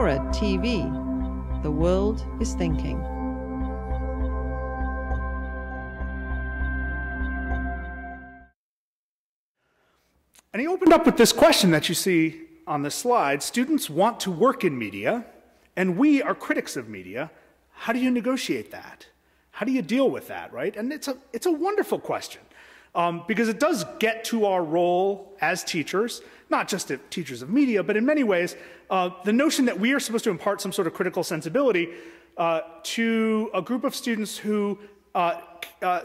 Aurora TV. The world is thinking. And he opened up with this question that you see on the slide. Students want to work in media, and we are critics of media. How do you negotiate that? How do you deal with that, right? And it's a wonderful question, because it does get to our role as teachers, not just as teachers of media, but in many ways, the notion that we are supposed to impart some sort of critical sensibility to a group of students who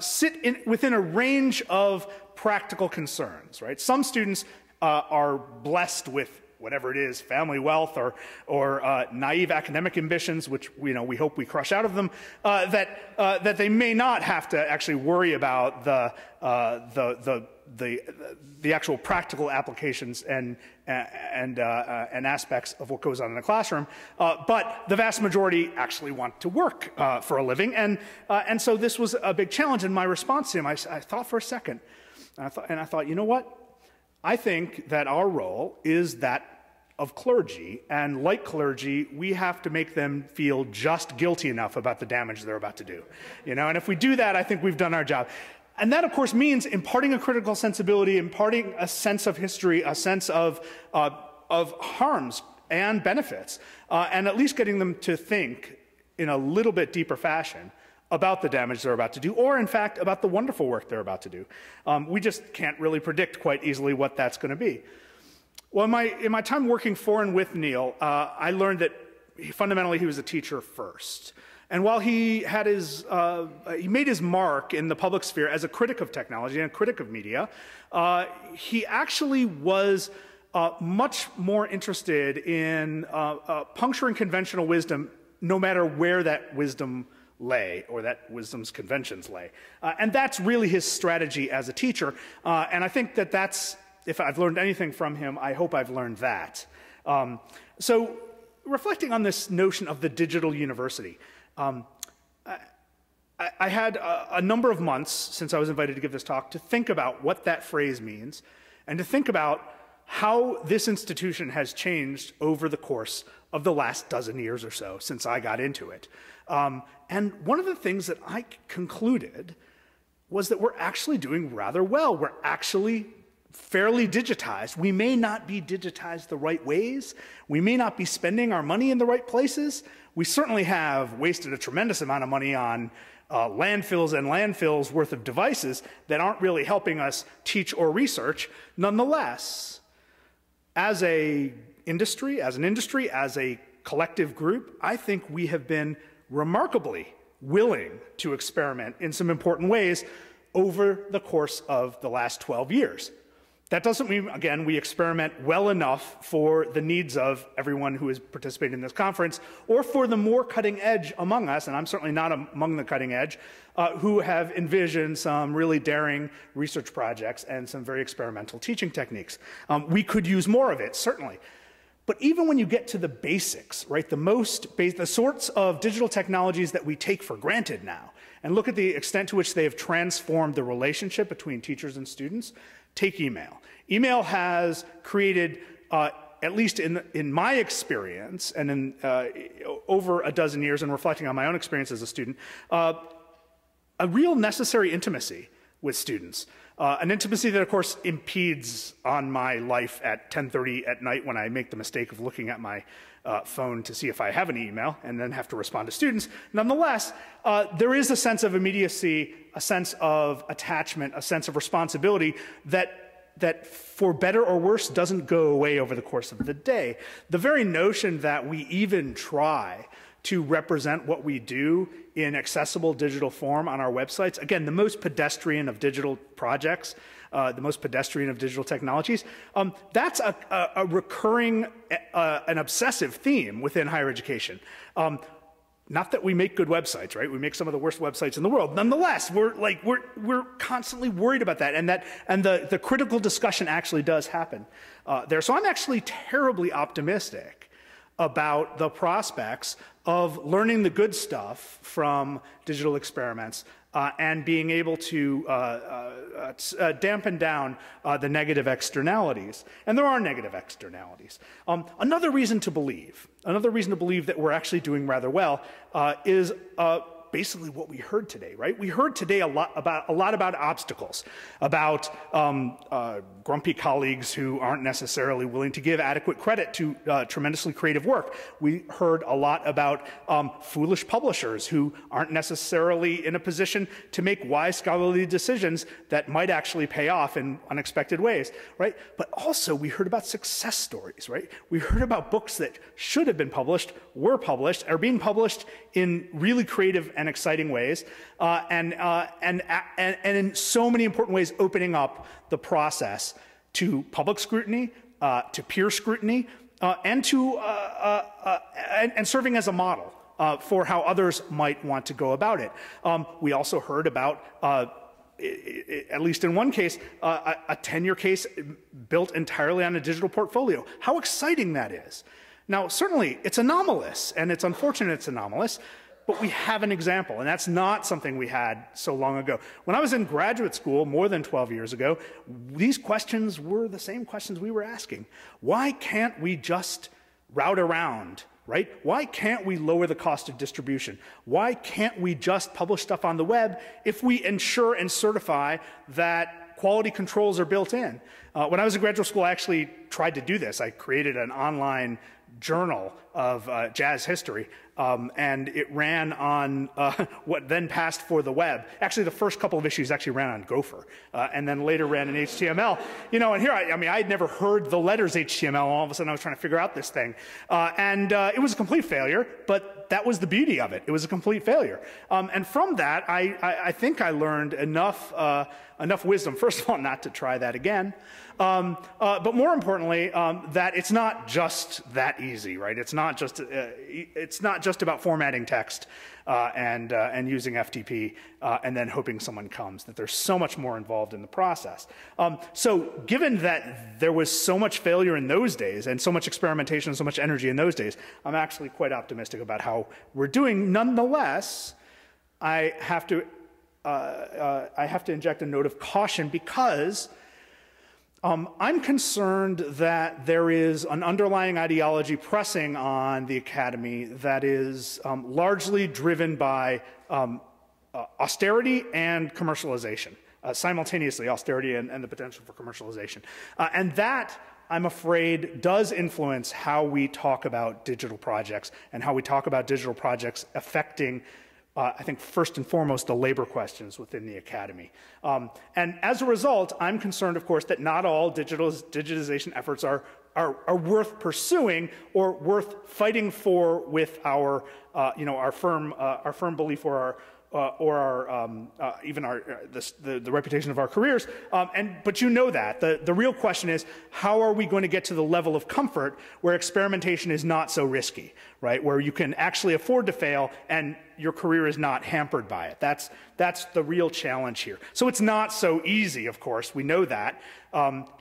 sit within a range of practical concerns, right? Some students are blessed with whatever it is, family wealth or naive academic ambitions, which we hope we crush out of them, that they may not have to actually worry about the actual practical applications and aspects of what goes on in the classroom, but the vast majority actually want to work for a living, and so this was a big challenge. And my response to him, I thought for a second, and I thought, you know what? I think that our role is that of clergy, and like clergy, we have to make them feel just guilty enough about the damage they're about to do. And if we do that, I think we've done our job. And that, of course, means imparting a critical sensibility, imparting a sense of history, a sense of harms and benefits, and at least getting them to think in a little bit deeper fashion about the damage they're about to do, or in fact, about the wonderful work they're about to do. We just can't really predict quite easily what that's going to be. Well, in my time working for and with Neil, I learned that fundamentally he was a teacher first. And while he had he made his mark in the public sphere as a critic of technology and a critic of media, he actually was much more interested in puncturing conventional wisdom, no matter where that wisdom lay or that wisdom's conventions lay. And that's really his strategy as a teacher. And I think that that's, if I've learned anything from him, I hope I've learned that. So reflecting on this notion of the digital university, I had a number of months since I was invited to give this talk to think about what that phrase means and to think about how this institution has changed over the course of the last dozen years or so since I got into it. And one of the things that I concluded was that we're actually doing rather well. We're actually fairly digitized. We may not be digitized the right ways. We may not be spending our money in the right places. We certainly have wasted a tremendous amount of money on landfills and landfills worth of devices that aren't really helping us teach or research. Nonetheless, as an industry, as a collective group, I think we have been remarkably willing to experiment in some important ways over the course of the last 12 years. That doesn't mean, again, we experiment well enough for the needs of everyone who is participating in this conference, or for the more cutting edge among us, and I'm certainly not among the cutting edge, who have envisioned some really daring research projects and some very experimental teaching techniques. We could use more of it, certainly. But even when you get to the basics, right, the sorts of digital technologies that we take for granted now, and look at the extent to which they have transformed the relationship between teachers and students, take email. Email has created, at least in my experience, and in over a dozen years, and reflecting on my own experience as a student, a real necessary intimacy with students. An intimacy that, of course, impedes on my life at 10:30 at night when I make the mistake of looking at my phone to see if I have an email and then have to respond to students. Nonetheless, there is a sense of immediacy, a sense of attachment, a sense of responsibility that for better or worse doesn't go away over the course of the day. The very notion that we even try to represent what we do in accessible digital form on our websites, again, the most pedestrian of digital projects, the most pedestrian of digital technologies, that's a recurring, an obsessive theme within higher education. Not that we make good websites, right? We make some of the worst websites in the world. Nonetheless, we're constantly worried about that, and the critical discussion actually does happen there. So I'm actually terribly optimistic about the prospects of learning the good stuff from digital experiments and being able to dampen down the negative externalities. And there are negative externalities. Another reason to believe that we're actually doing rather well is basically what we heard today, right? We heard today a lot about obstacles, about grumpy colleagues who aren't necessarily willing to give adequate credit to tremendously creative work. We heard a lot about foolish publishers who aren't necessarily in a position to make wise scholarly decisions that might actually pay off in unexpected ways, right? But also we heard about success stories, right? We heard about books that should have been published, were published, are being published in really creative and exciting ways, and in so many important ways opening up the process to public scrutiny, to peer scrutiny, and serving as a model for how others might want to go about it. We also heard about, at least in one case, a tenure case built entirely on a digital portfolio. How exciting that is. Now, certainly, it's anomalous, and it's unfortunate it's anomalous, but we have an example, and that's not something we had so long ago. When I was in graduate school more than 12 years ago, these questions were the same questions we were asking. Why can't we just route around, right? Why can't we lower the cost of distribution? Why can't we just publish stuff on the web if we ensure and certify that quality controls are built in? When I was in graduate school, I actually tried to do this. I created an online journal of jazz history, and it ran on what then passed for the web. Actually, the first couple of issues actually ran on Gopher, and then later ran in HTML. You know, and here, I mean, I had never heard the letters HTML, all of a sudden I was trying to figure out this thing. It was a complete failure, but that was the beauty of it. It was a complete failure. And from that, I think I learned enough wisdom, first of all, not to try that again, but more importantly, that it's not just that easy, right? It's not just about formatting text and using FTP and then hoping someone comes. That there's so much more involved in the process. So, given that there was so much failure in those days and so much experimentation and so much energy in those days, I'm actually quite optimistic about how we're doing. Nonetheless, I have to inject a note of caution because I'm concerned that there is an underlying ideology pressing on the academy that is largely driven by austerity and commercialization, simultaneously austerity and the potential for commercialization. And that, I'm afraid, does influence how we talk about digital projects and how we talk about digital projects affecting I think first and foremost the labor questions within the academy. And as a result, I'm concerned, of course, that not all digitization efforts are worth pursuing or worth fighting for with our, our firm belief or the reputation of our careers. But you know that. The real question is, how are we going to get to the level of comfort where experimentation is not so risky, right? Where you can actually afford to fail and your career is not hampered by it. That's the real challenge here. So it's not so easy, of course, we know that,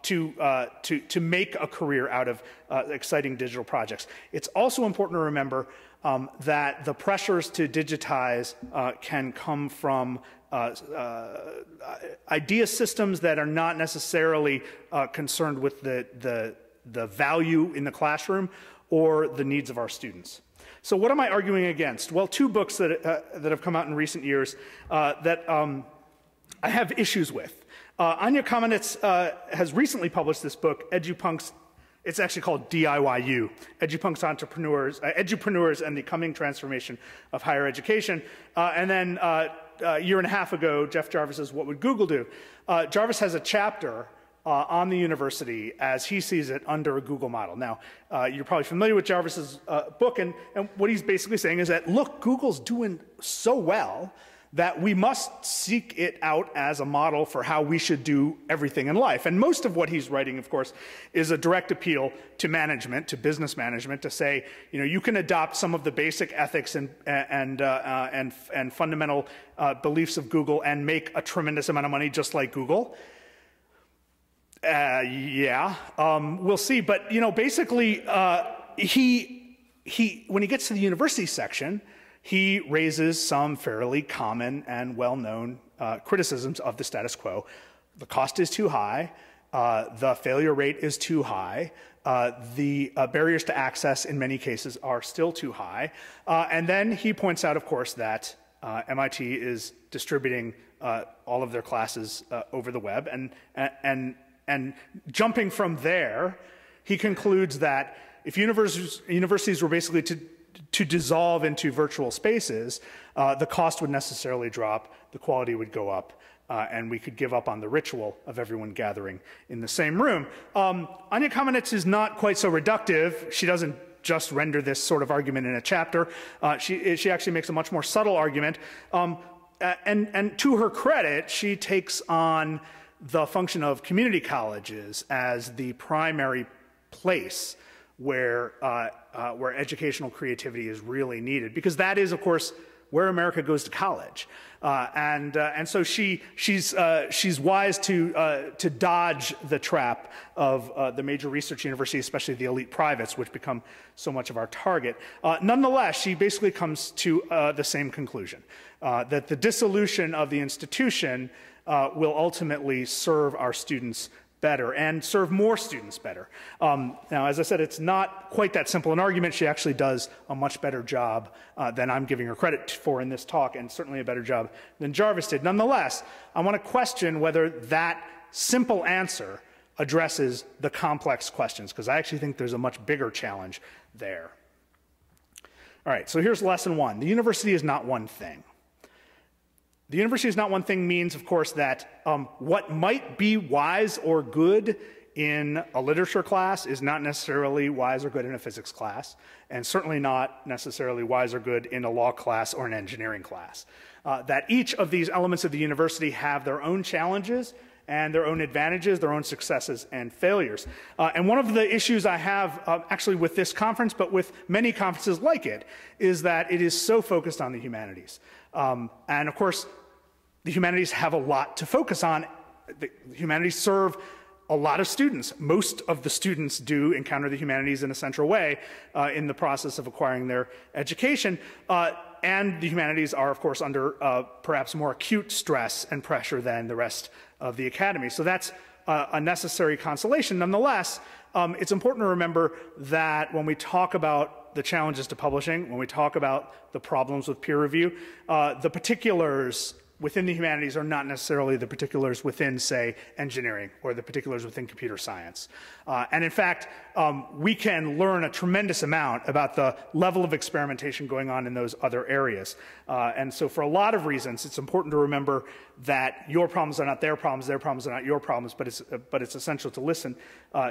to make a career out of exciting digital projects. It's also important to remember that the pressures to digitize can come from idea systems that are not necessarily concerned with the value in the classroom or the needs of our students. So what am I arguing against? Well, two books that have come out in recent years that I have issues with. Anya Kamenetz has recently published this book, EduPunks. It's actually called DIYU, EduPunks Edupreneurs and the Coming Transformation of Higher Education. And then a year and a half ago, Jeff Jarvis's What Would Google Do? Jarvis has a chapter on the university as he sees it under a Google model. Now, you're probably familiar with Jarvis's book, and what he's basically saying is that, look, Google's doing so well that we must seek it out as a model for how we should do everything in life. And most of what he's writing, of course, is a direct appeal to management, to business management, to say, you can adopt some of the basic ethics and fundamental beliefs of Google and make a tremendous amount of money just like Google. We'll see. But basically, when he gets to the university section, he raises some fairly common and well-known criticisms of the status quo. The cost is too high. The failure rate is too high. The barriers to access in many cases are still too high. And then he points out, of course, that MIT is distributing all of their classes over the web. And jumping from there, he concludes that if universities were basically to dissolve into virtual spaces, the cost would necessarily drop, the quality would go up, and we could give up on the ritual of everyone gathering in the same room. Anya Kamenetz is not quite so reductive. She doesn't just render this sort of argument in a chapter. She actually makes a much more subtle argument. And to her credit, she takes on the function of community colleges as the primary place where educational creativity is really needed, because that is, of course, where America goes to college, and so she's wise to dodge the trap of the major research universities, especially the elite privates, which become so much of our target. Nonetheless, she basically comes to the same conclusion, that the dissolution of the institution will ultimately serve our students better and serve more students better. Now, as I said, it's not quite that simple an argument. She actually does a much better job than I'm giving her credit for in this talk, and certainly a better job than Jarvis did. Nonetheless, I want to question whether that simple answer addresses the complex questions, because I actually think there's a much bigger challenge there. All right, so here's lesson one. The university is not one thing. The university is not one thing means, of course, that what might be wise or good in a literature class is not necessarily wise or good in a physics class, and certainly not necessarily wise or good in a law class or an engineering class. That each of these elements of the university have their own challenges and their own advantages, their own successes and failures. And one of the issues I have actually with this conference, but with many conferences like it, is that it is so focused on the humanities. And of course, the humanities have a lot to focus on. The humanities serve a lot of students. Most of the students do encounter the humanities in a central way in the process of acquiring their education. And the humanities are, of course, under perhaps more acute stress and pressure than the rest of the academy. So that's a necessary consolation. Nonetheless, it's important to remember that when we talk about the challenges to publishing, when we talk about the problems with peer review, the particulars within the humanities are not necessarily the particulars within, say, engineering or the particulars within computer science. And in fact, we can learn a tremendous amount about the level of experimentation going on in those other areas. And so for a lot of reasons, it's important to remember that your problems are not their problems are not your problems, but it's essential to listen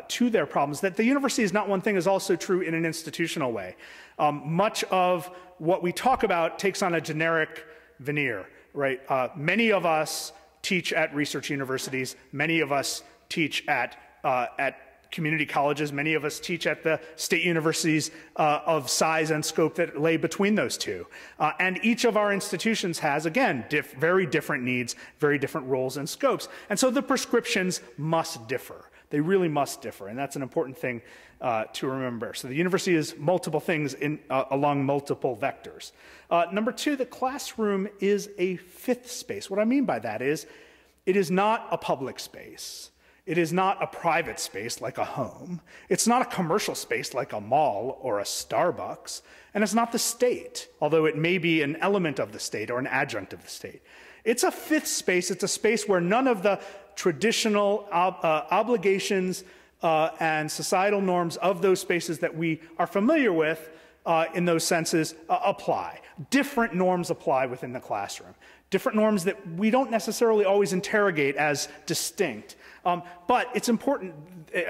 to their problems. That the university is not one thing is also true in an institutional way. Much of what we talk about takes on a generic veneer. Right, many of us teach at research universities. Many of us teach at community colleges. Many of us teach at the state universities of size and scope that lay between those two. And each of our institutions has, again, very different needs, very different roles and scopes. And so the prescriptions must differ. They really must differ, and that's an important thing to remember. So the university is multiple things along multiple vectors. Number two, the classroom is a fifth space. What I mean by that is it is not a public space. It is not a private space like a home. It's not a commercial space like a mall or a Starbucks. And it's not the state, although it may be an element of the state or an adjunct of the state. It's a fifth space. It's a space where none of the traditional obligations and societal norms of those spaces that we are familiar with in those senses apply. Different norms apply within the classroom. Different norms that we don't necessarily always interrogate as distinct. But it's important,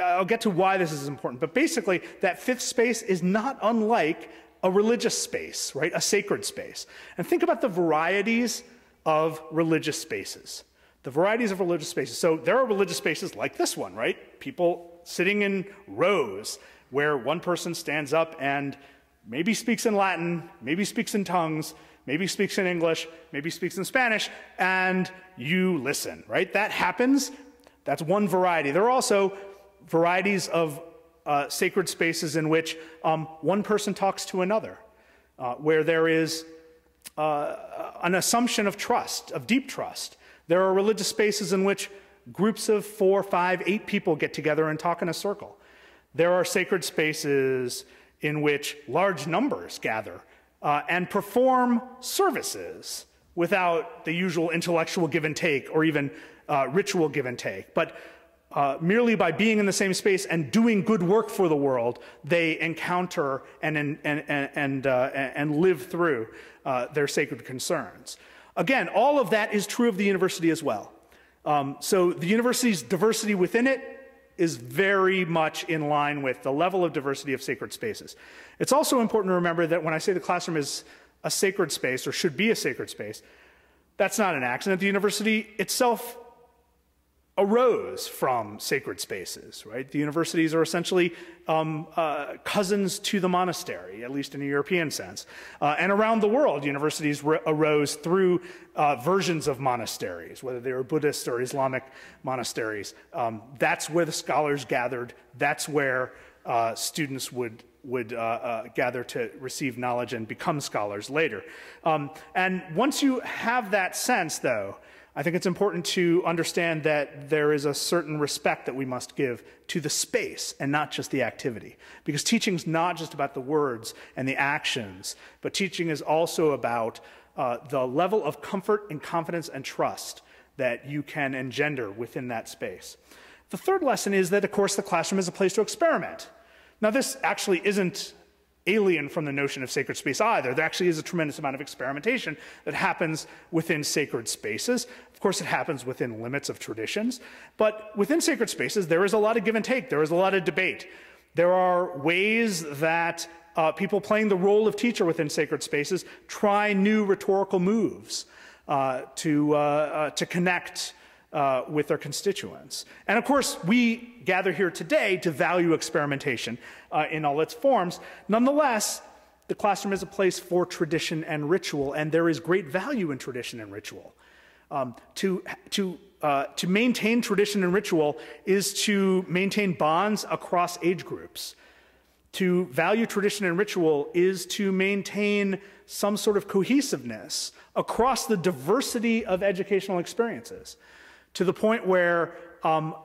I'll get to why this is important, but basically that fifth space is not unlike a religious space, right? A sacred space. And think about the varieties of religious spaces. The varieties of religious spaces. So there are religious spaces like this one, right? People sitting in rows where one person stands up and maybe speaks in Latin, maybe speaks in tongues, maybe speaks in English, maybe speaks in Spanish, and you listen, right? That happens. That's one variety. There are also varieties of sacred spaces in which one person talks to another, where there is an assumption of trust, of deep trust. There are religious spaces in which groups of 4, 5, 8 people get together and talk in a circle. There are sacred spaces in which large numbers gather and perform services without the usual intellectual give and take or even ritual give and take. But merely by being in the same space and doing good work for the world, they encounter and live through their sacred concerns. Again, all of that is true of the university as well. So the university's diversity within it is very much in line with the level of diversity of sacred spaces. It's also important to remember that when I say the classroom is a sacred space or should be a sacred space, that's not an accident. The university itself arose from sacred spaces, right? The universities are essentially cousins to the monastery, at least in a European sense. And around the world, universities arose through versions of monasteries, whether they were Buddhist or Islamic monasteries. That's where the scholars gathered. That's where students would gather to receive knowledge and become scholars later. And once you have that sense, though, I think it's important to understand that there is a certain respect that we must give to the space and not just the activity. Because teaching is not just about the words and the actions, but teaching is also about the level of comfort and confidence and trust that you can engender within that space. The third lesson is that, of course, the classroom is a place to experiment. Now, this actually isn't alien from the notion of sacred space either. There actually is a tremendous amount of experimentation that happens within sacred spaces. Of course, it happens within limits of traditions. But within sacred spaces, there is a lot of give and take. There is a lot of debate. There are ways that people playing the role of teacher within sacred spaces try new rhetorical moves to connect with their constituents. And of course, we gather here today to value experimentation in all its forms. Nonetheless, the classroom is a place for tradition and ritual, and there is great value in tradition and ritual. To maintain tradition and ritual is to maintain bonds across age groups. To value tradition and ritual is to maintain some sort of cohesiveness across the diversity of educational experiences, to the point where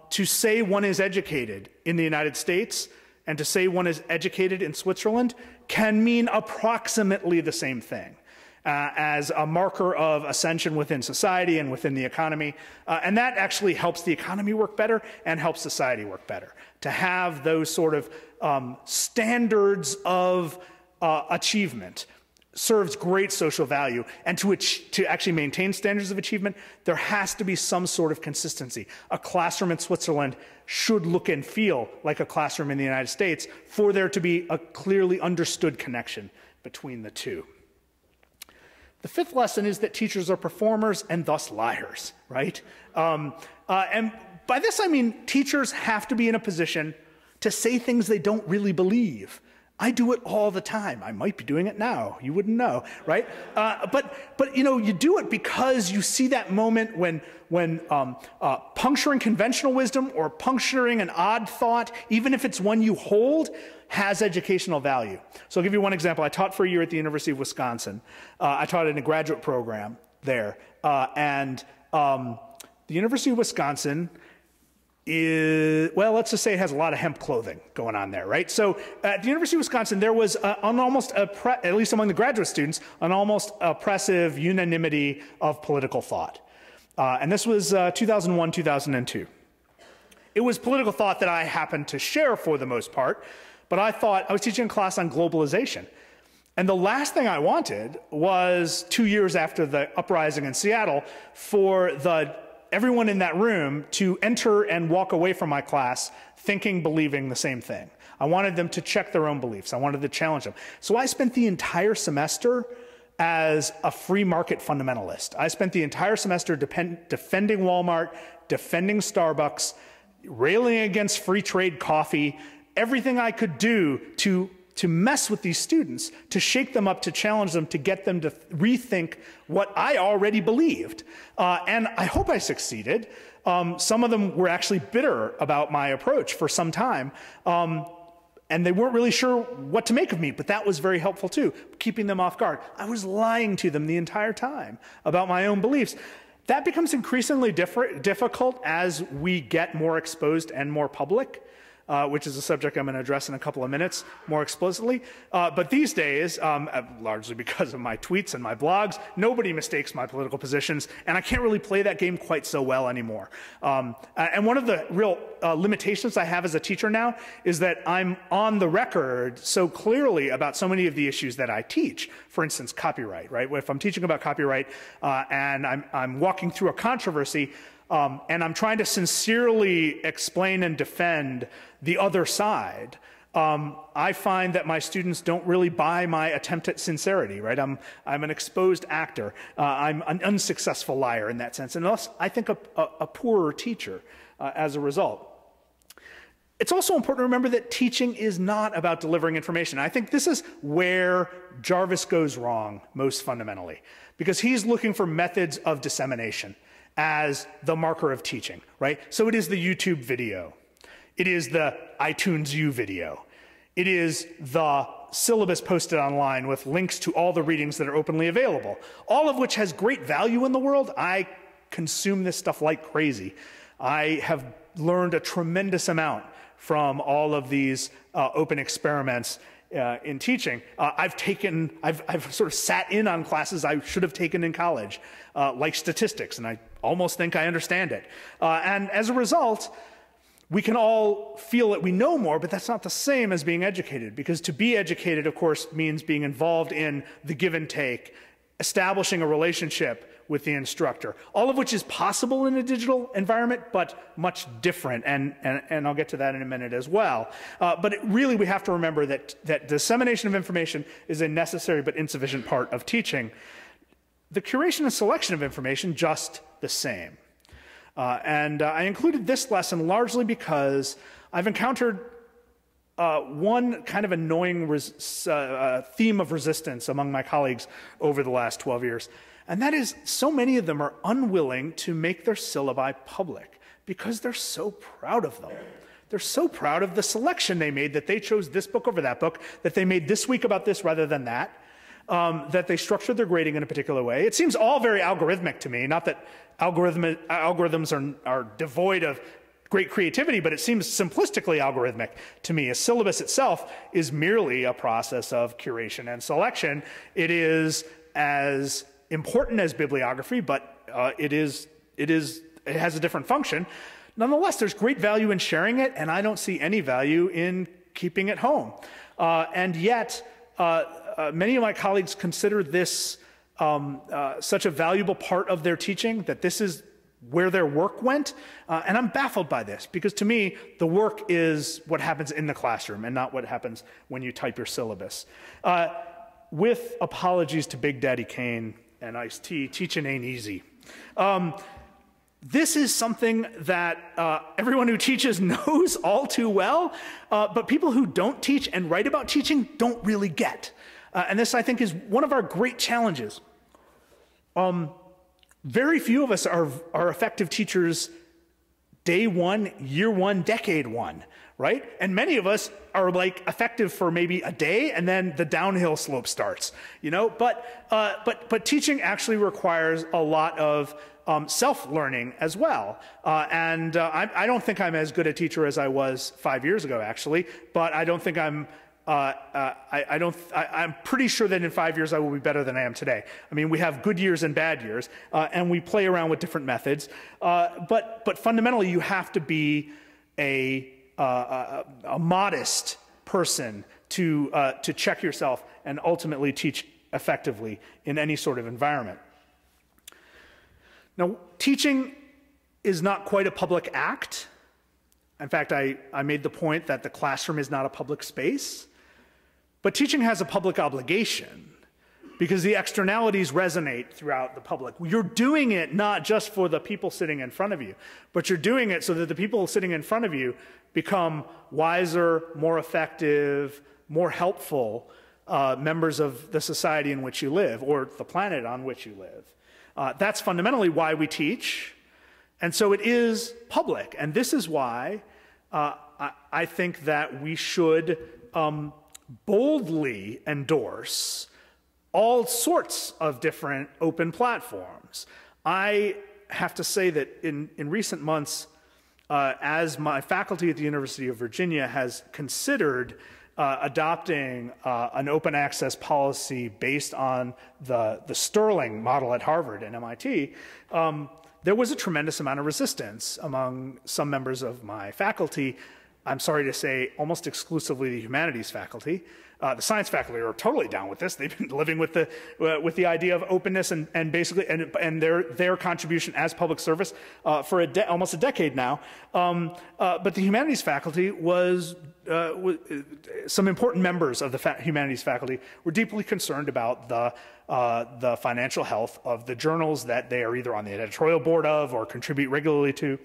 to say one is educated in the United States and to say one is educated in Switzerland can mean approximately the same thing as a marker of ascension within society and within the economy. And that actually helps the economy work better and helps society work better, to have those sort of standards of achievement serves great social value. And to actually maintain standards of achievement, there has to be some sort of consistency. A classroom in Switzerland should look and feel like a classroom in the United States for there to be a clearly understood connection between the two. The fifth lesson is that teachers are performers and thus liars, right? And by this I mean teachers have to be in a position to say things they don't really believe. I do it all the time. I might be doing it now. You wouldn't know, right? But you know, you do it because you see that moment when puncturing conventional wisdom or puncturing an odd thought, even if it's one you hold, has educational value. So I'll give you one example. I taught for a year at the University of Wisconsin. I taught in a graduate program there. And the University of Wisconsin is, well, let's just say it has a lot of hemp clothing going on there, right? So at the University of Wisconsin, there was an almost, at least among the graduate students, an almost oppressive unanimity of political thought. And this was 2001, 2002. It was political thought that I happened to share for the most part, but I thought, I was teaching a class on globalization. And the last thing I wanted was 2 years after the uprising in Seattle for everyone in that room to enter and walk away from my class thinking, believing the same thing. I wanted them to check their own beliefs. I wanted to challenge them. So I spent the entire semester as a free market fundamentalist. I spent the entire semester defending Walmart, defending Starbucks, railing against free trade coffee, everything I could do to mess with these students, to shake them up, to challenge them, to get them to rethink what I already believed. And I hope I succeeded. Some of them were actually bitter about my approach for some time. and they weren't really sure what to make of me, but that was very helpful too, keeping them off guard. I was lying to them the entire time about my own beliefs. That becomes increasingly difficult as we get more exposed and more public, which is a subject I'm going to address in a couple of minutes more explicitly. But these days, largely because of my tweets and my blogs, nobody mistakes my political positions, and I can't really play that game quite so well anymore. And one of the real limitations I have as a teacher now is that I'm on the record so clearly about so many of the issues that I teach. For instance, copyright, right? If I'm teaching about copyright and I'm walking through a controversy, and I'm trying to sincerely explain and defend the other side, I find that my students don't really buy my attempt at sincerity, right? I'm an exposed actor. I'm an unsuccessful liar in that sense, and thus I think a poorer teacher as a result. It's also important to remember that teaching is not about delivering information. I think this is where Jarvis goes wrong most fundamentally, because he's looking for methods of dissemination as the marker of teaching, right? So it is the YouTube video. It is the iTunes U video. It is the syllabus posted online with links to all the readings that are openly available, all of which has great value in the world. I consume this stuff like crazy. I have learned a tremendous amount from all of these open experiments in teaching. I've sort of sat in on classes I should have taken in college, like statistics, and I almost think I understand it. And as a result, we can all feel that we know more, but that's not the same as being educated, because to be educated, of course, means being involved in the give and take, establishing a relationship with the instructor, all of which is possible in a digital environment, but much different, and I'll get to that in a minute as well. But really, we have to remember that dissemination of information is a necessary but insufficient part of teaching. The curation and selection of information, just the same. And I included this lesson largely because I've encountered one kind of annoying theme of resistance among my colleagues over the last 12 years. And that is, so many of them are unwilling to make their syllabi public because they're so proud of them. They're so proud of the selection they made, that they chose this book over that book, that they made this week about this rather than that, that they structured their grading in a particular way. It seems all very algorithmic to me, not that algorithms are devoid of great creativity, but it seems simplistically algorithmic to me. A syllabus itself is merely a process of curation and selection. It is as important as bibliography, but it has a different function. Nonetheless, there's great value in sharing it, and I don't see any value in keeping it home. And yet, many of my colleagues consider this such a valuable part of their teaching that this is where their work went. And I'm baffled by this, because to me, the work is what happens in the classroom and not what happens when you type your syllabus. With apologies to Big Daddy Kane and Ice-T, teaching ain't easy. This is something that everyone who teaches knows all too well, but people who don't teach and write about teaching don't really get. And this, I think, is one of our great challenges. Very few of us are effective teachers day one, year one, decade one, right? And many of us are like effective for maybe a day, and then the downhill slope starts, you know? But teaching actually requires a lot of self-learning as well. I don't think I'm as good a teacher as I was 5 years ago, actually, but I don't think I'm pretty sure that in 5 years I will be better than I am today. I mean, we have good years and bad years, and we play around with different methods. But fundamentally, you have to be a modest person to check yourself and ultimately teach effectively in any sort of environment. Now, teaching is not quite a public act. In fact, I made the point that the classroom is not a public space. But teaching has a public obligation because the externalities resonate throughout the public. You're doing it not just for the people sitting in front of you, but you're doing it so that the people sitting in front of you become wiser, more effective, more helpful members of the society in which you live, or the planet on which you live. That's fundamentally why we teach. And so it is public. And this is why I think that we should boldly endorse all sorts of different open platforms. I have to say that in recent months, as my faculty at the University of Virginia has considered adopting an open access policy based on the Sterling model at Harvard and MIT, there was a tremendous amount of resistance among some members of my faculty. I'm sorry to say, almost exclusively the humanities faculty. The science faculty are totally down with this. They've been living with the idea of openness and basically and their contribution as public service for almost a decade now. But the humanities faculty was some important members of the humanities faculty were deeply concerned about the financial health of the journals that they are either on the editorial board of or contribute regularly to.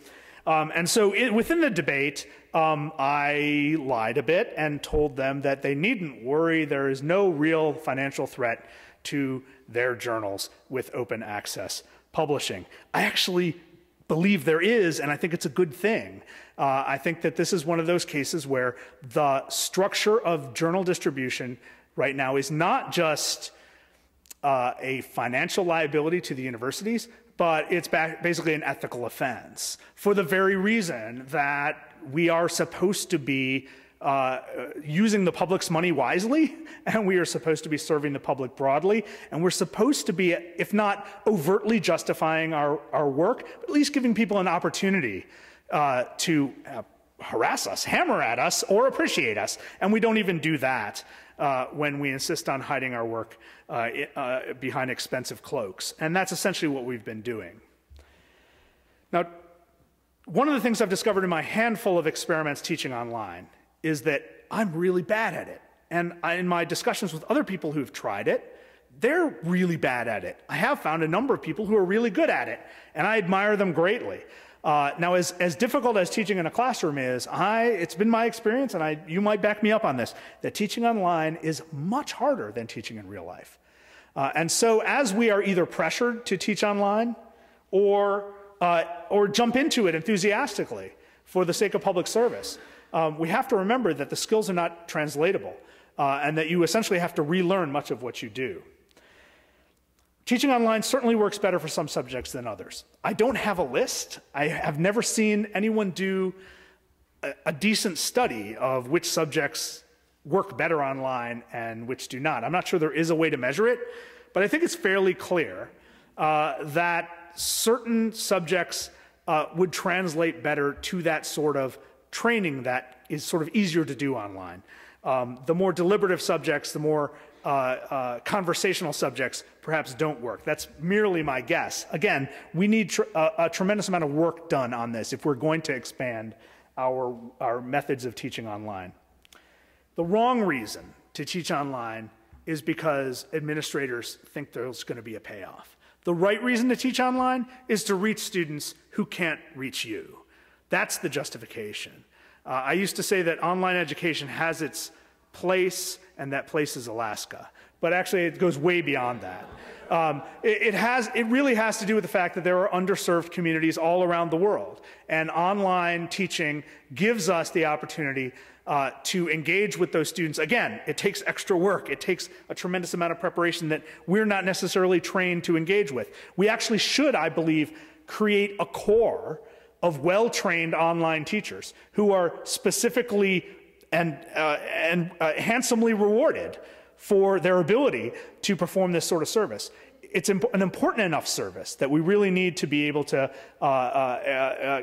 And so within the debate, I lied a bit and told them that they needn't worry. There is no real financial threat to their journals with open access publishing. I actually believe there is, and I think it's a good thing. I think that this is one of those cases where the structure of journal distribution right now is not just a financial liability to the universities, but it's basically an ethical offense for the very reason that we are supposed to be using the public's money wisely, and we are supposed to be serving the public broadly, and we're supposed to be, if not overtly justifying our work, but at least giving people an opportunity to harass us, hammer at us, or appreciate us. And we don't even do that when we insist on hiding our work behind expensive cloaks. And that's essentially what we've been doing. Now, one of the things I've discovered in my handful of experiments teaching online is that I'm really bad at it. And in my discussions with other people who've tried it, they're really bad at it. I have found a number of people who are really good at it, and I admire them greatly. Now, as difficult as teaching in a classroom is, it's been my experience, and you might back me up on this, that teaching online is much harder than teaching in real life. And so as we are either pressured to teach online or jump into it enthusiastically for the sake of public service, we have to remember that the skills are not translatable and that you essentially have to relearn much of what you do. Teaching online certainly works better for some subjects than others. I don't have a list. I have never seen anyone do a decent study of which subjects work better online and which do not. I'm not sure there is a way to measure it, but I think it's fairly clear that certain subjects would translate better to that sort of training that is sort of easier to do online. The more deliberative subjects, the more conversational subjects perhaps don't work. That's merely my guess. Again, we need a tremendous amount of work done on this if we're going to expand our methods of teaching online. The wrong reason to teach online is because administrators think there's going to be a payoff. The right reason to teach online is to reach students who can't reach you. That's the justification. I used to say that online education has its place, and that place is Alaska. But actually, it goes way beyond that. It really has to do with the fact that there are underserved communities all around the world. And online teaching gives us the opportunity to engage with those students. Again, it takes extra work. It takes a tremendous amount of preparation that we're not necessarily trained to engage with. We actually should, I believe, create a core of well-trained online teachers who are specifically and handsomely rewarded for their ability to perform this sort of service. It's an important enough service that we really need to be able to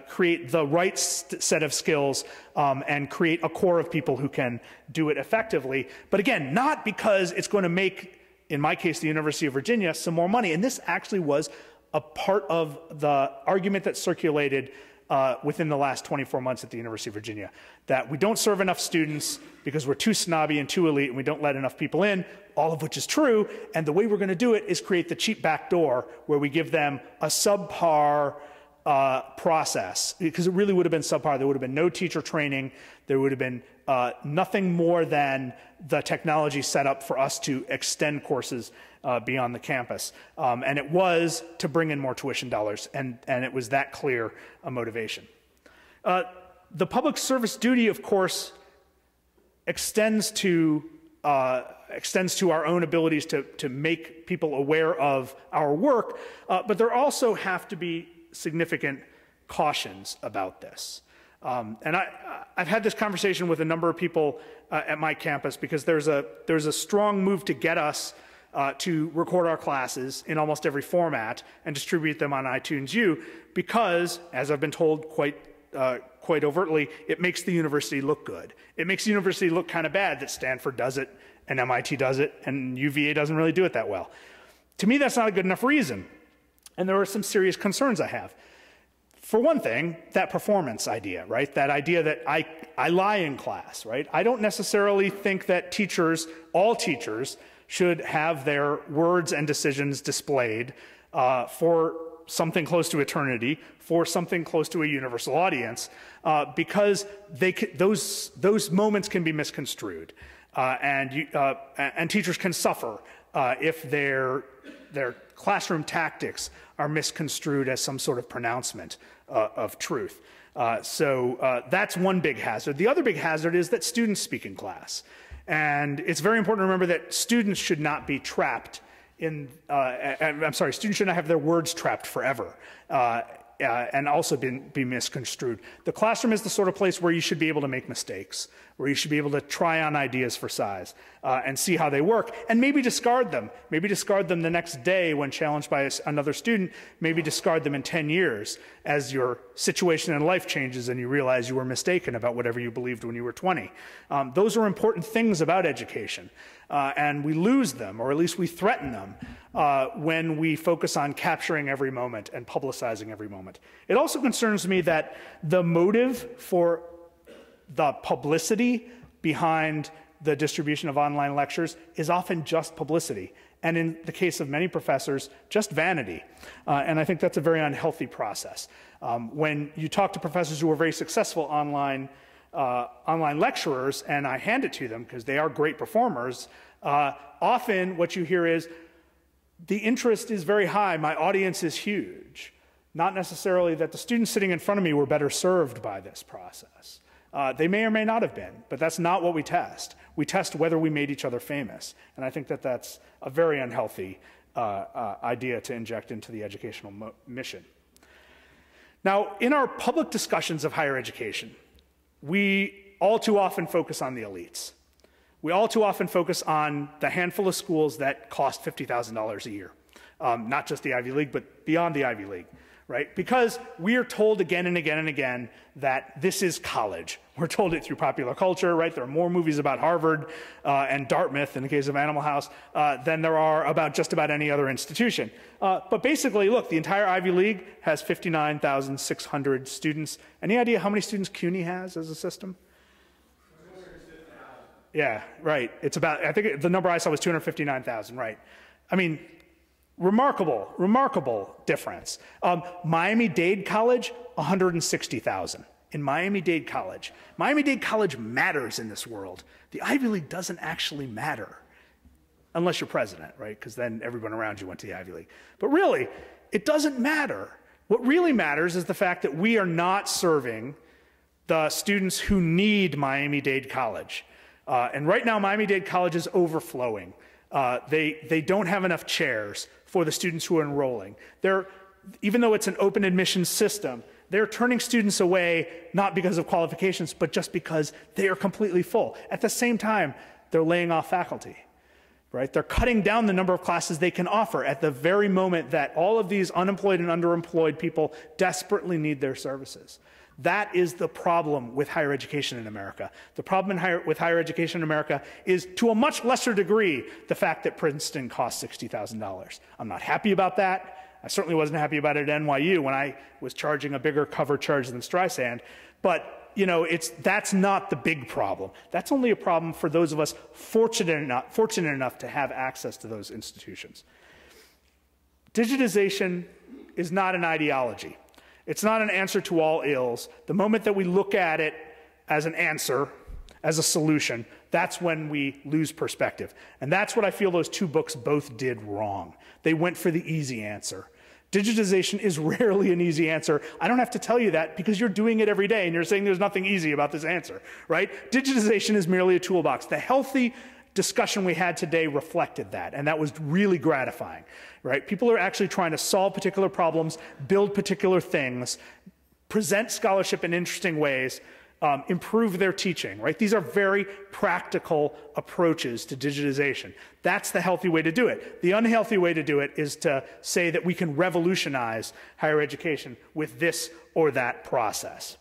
create the right set of skills and create a core of people who can do it effectively. But again, not because it's going to make, in my case, the University of Virginia, some more money. And this actually was a part of the argument that circulated within the last 24 months at the University of Virginia, that we don't serve enough students because we're too snobby and too elite and we don't let enough people in, all of which is true, and the way we're going to do it is create the cheap back door where we give them a subpar process, because it really would have been subpar. There would have been no teacher training. There would have been nothing more than the technology set up for us to extend courses beyond the campus. And it was to bring in more tuition dollars, and it was that clear a motivation. The public service duty, of course, extends to our own abilities to make people aware of our work, but there also have to be significant cautions about this. And I've had this conversation with a number of people at my campus because there's a strong move to get us to record our classes in almost every format and distribute them on iTunes U because, as I've been told quite overtly, it makes the university look good. It makes the university look kind of bad that Stanford does it and MIT does it and UVA doesn't really do it that well. To me, that's not a good enough reason. And there are some serious concerns I have. For one thing, that performance idea, right? That idea that I lie in class, right? I don't necessarily think that all teachers, should have their words and decisions displayed for something close to eternity, for something close to a universal audience, because those moments can be misconstrued, and teachers can suffer if their classroom tactics are misconstrued as some sort of pronouncement of truth. So that's one big hazard. The other big hazard is that students speak in class. And it's very important to remember that students should not be trapped in, students should not have their words trapped forever and also be misconstrued. The classroom is the sort of place where you should be able to make mistakes, where you should be able to try on ideas for size and see how they work, and maybe discard them. Maybe discard them the next day when challenged by another student, maybe discard them in 10 years as your situation in life changes and you realize you were mistaken about whatever you believed when you were 20. Those are important things about education, and we lose them, or at least we threaten them, when we focus on capturing every moment and publicizing every moment. It also concerns me that the motive for the publicity behind the distribution of online lectures is often just publicity, and in the case of many professors, just vanity. And I think that's a very unhealthy process. When you talk to professors who are very successful online lecturers, and I hand it to them because they are great performers, often what you hear is, the interest is very high, my audience is huge. Not necessarily that the students sitting in front of me were better served by this process. They may or may not have been, but that's not what we test. We test whether we made each other famous. And I think that that's a very unhealthy idea to inject into the educational mission. Now, in our public discussions of higher education, we all too often focus on the elites. We all too often focus on the handful of schools that cost $50,000 a year. Not just the Ivy League, but beyond the Ivy League, right? Because we are told again and again and again that this is college. We're told it through popular culture, right? There are more movies about Harvard and Dartmouth, in the case of Animal House, than there are about just about any other institution. But basically, look, the entire Ivy League has 59,600 students. Any idea how many students CUNY has as a system? Yeah, right. It's about, I think the number I saw was 259,000, right? I mean, remarkable difference. Miami-Dade College, 160,000 in Miami-Dade College. Miami-Dade College matters in this world. The Ivy League doesn't actually matter, unless you're president, right? Because then everyone around you went to the Ivy League. But really, it doesn't matter. What really matters is the fact that we are not serving the students who need Miami-Dade College. And right now, Miami-Dade College is overflowing. They don't have enough chairs for the students who are enrolling. Even though it's an open admissions system, they're turning students away not because of qualifications, but just because they are completely full. At the same time, they're laying off faculty, right? They're cutting down the number of classes they can offer at the very moment that all of these unemployed and underemployed people desperately need their services. That is the problem with higher education in America. The problem with higher education in America is, to a much lesser degree, the fact that Princeton costs $60,000. I'm not happy about that. I certainly wasn't happy about it at NYU when I was charging a bigger cover charge than Streisand. But you know, that's not the big problem. That's only a problem for those of us fortunate enough to have access to those institutions. Digitization is not an ideology. It's not an answer to all ills. The moment that we look at it as an answer, as a solution, that's when we lose perspective. And that's what I feel those two books both did wrong. They went for the easy answer. Digitization is rarely an easy answer. I don't have to tell you that because you're doing it every day and you're saying there's nothing easy about this answer, right? Digitization is merely a toolbox. The healthy discussion we had today reflected that, and that was really gratifying, right? People are actually trying to solve particular problems, build particular things, present scholarship in interesting ways, improve their teaching, right? These are very practical approaches to digitization. That's the healthy way to do it. The unhealthy way to do it is to say that we can revolutionize higher education with this or that process.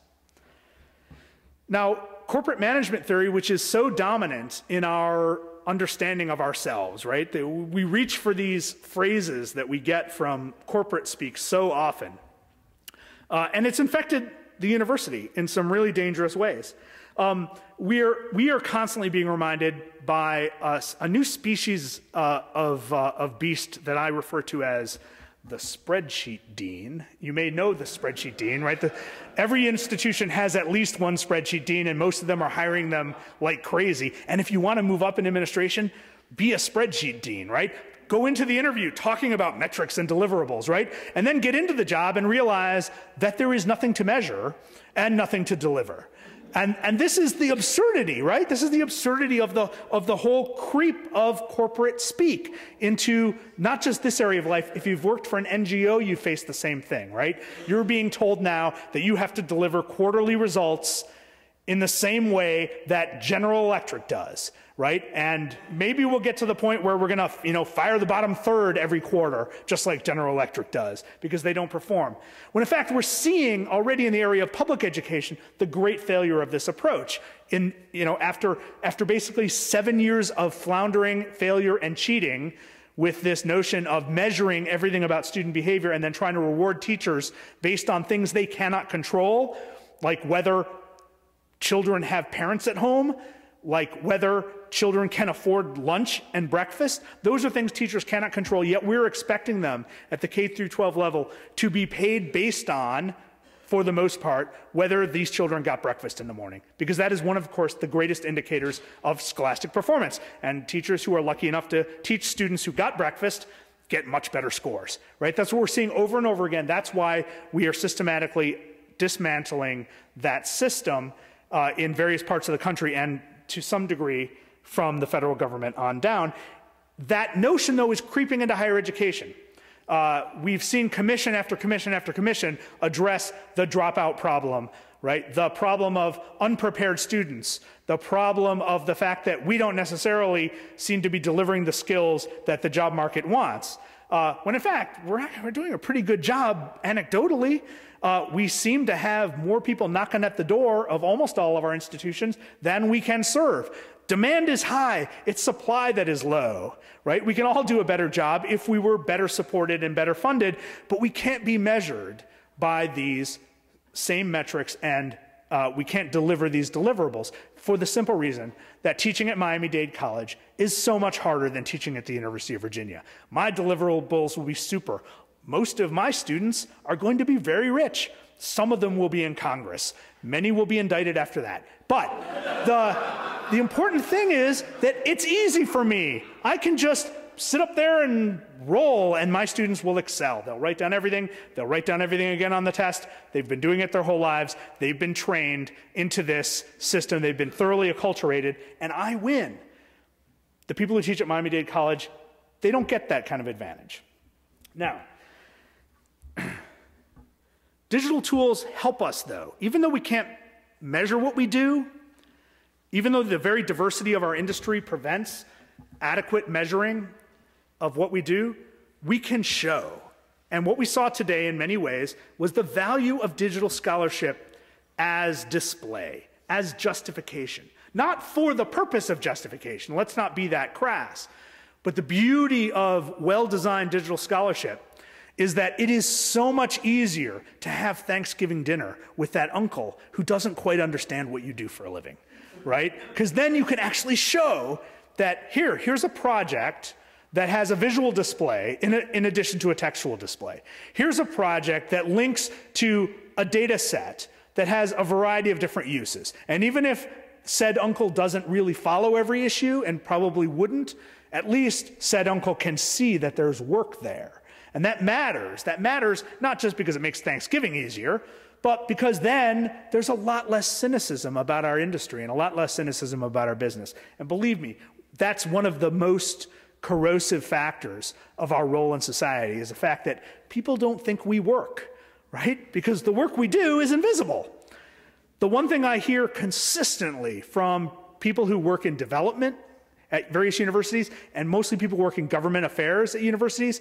Now, corporate management theory, which is so dominant in our understanding of ourselves, right? We reach for these phrases that we get from corporate speak so often. And it's infected the university in some really dangerous ways. We are constantly being reminded by a new species of beast that I refer to as the spreadsheet dean. You may know the spreadsheet dean, right? Every institution has at least one spreadsheet dean, and most of them are hiring them like crazy. And if you want to move up in administration, be a spreadsheet dean, right? Go into the interview talking about metrics and deliverables, right? And then get into the job and realize that there is nothing to measure and nothing to deliver. And this is the absurdity, right? This is the absurdity of the whole creep of corporate speak into not just this area of life. If you've worked for an NGO, you face the same thing, right? You're being told now that you have to deliver quarterly results in the same way that General Electric does, right? And maybe we'll get to the point where we're gonna, fire the bottom third every quarter, just like General Electric does, because they don't perform. When in fact, we're seeing already in the area of public education, the great failure of this approach. After basically 7 years of floundering, failure, and cheating, with this notion of measuring everything about student behavior and then trying to reward teachers based on things they cannot control, like whether children have parents at home, like whether children can afford lunch and breakfast. Those are things teachers cannot control, yet we're expecting them at the K through 12 level to be paid based on, for the most part, whether these children got breakfast in the morning. Because that is one of course, the greatest indicators of scholastic performance. And teachers who are lucky enough to teach students who got breakfast get much better scores, right? That's what we're seeing over and over again. That's why we are systematically dismantling that system in various parts of the country and to some degree from the federal government on down. That notion, though, is creeping into higher education. We've seen commission after commission after commission address the dropout problem, right? The problem of unprepared students, the problem of the fact that we don't necessarily seem to be delivering the skills that the job market wants. When in fact, we're doing a pretty good job anecdotally. We seem to have more people knocking at the door of almost all of our institutions than we can serve. Demand is high, it's supply that is low, right? We can all do a better job if we were better supported and better funded, but we can't be measured by these same metrics, and we can't deliver these deliverables for the simple reason that teaching at Miami-Dade College is so much harder than teaching at the University of Virginia. My deliverables will be super. Most of my students are going to be very rich. Some of them will be in Congress. Many will be indicted after that. But the important thing is that it's easy for me. I can just sit up there and roll, and my students will excel. They'll write down everything. They'll write down everything again on the test. They've been doing it their whole lives. They've been trained into this system. They've been thoroughly acculturated, and I win. The people who teach at Miami-Dade College, they don't get that kind of advantage. Now, digital tools help us, though. Even though we can't measure what we do, even though the very diversity of our industry prevents adequate measuring of what we do, we can show. And what we saw today in many ways was the value of digital scholarship as display, as justification. Not for the purpose of justification, let's not be that crass, but the beauty of well-designed digital scholarship is that it is so much easier to have Thanksgiving dinner with that uncle who doesn't quite understand what you do for a living, right? Because then you can actually show that here's a project that has a visual display in addition to a textual display. Here's a project that links to a data set that has a variety of different uses. And even if said uncle doesn't really follow every issue and probably wouldn't, at least said uncle can see that there's work there. And that matters. That matters not just because it makes Thanksgiving easier, but because then there's a lot less cynicism about our industry and a lot less cynicism about our business. And believe me, that's one of the most corrosive factors of our role in society, is the fact that people don't think we work, right? Because the work we do is invisible. The one thing I hear consistently from people who work in development at various universities, and mostly people who work in government affairs at universities,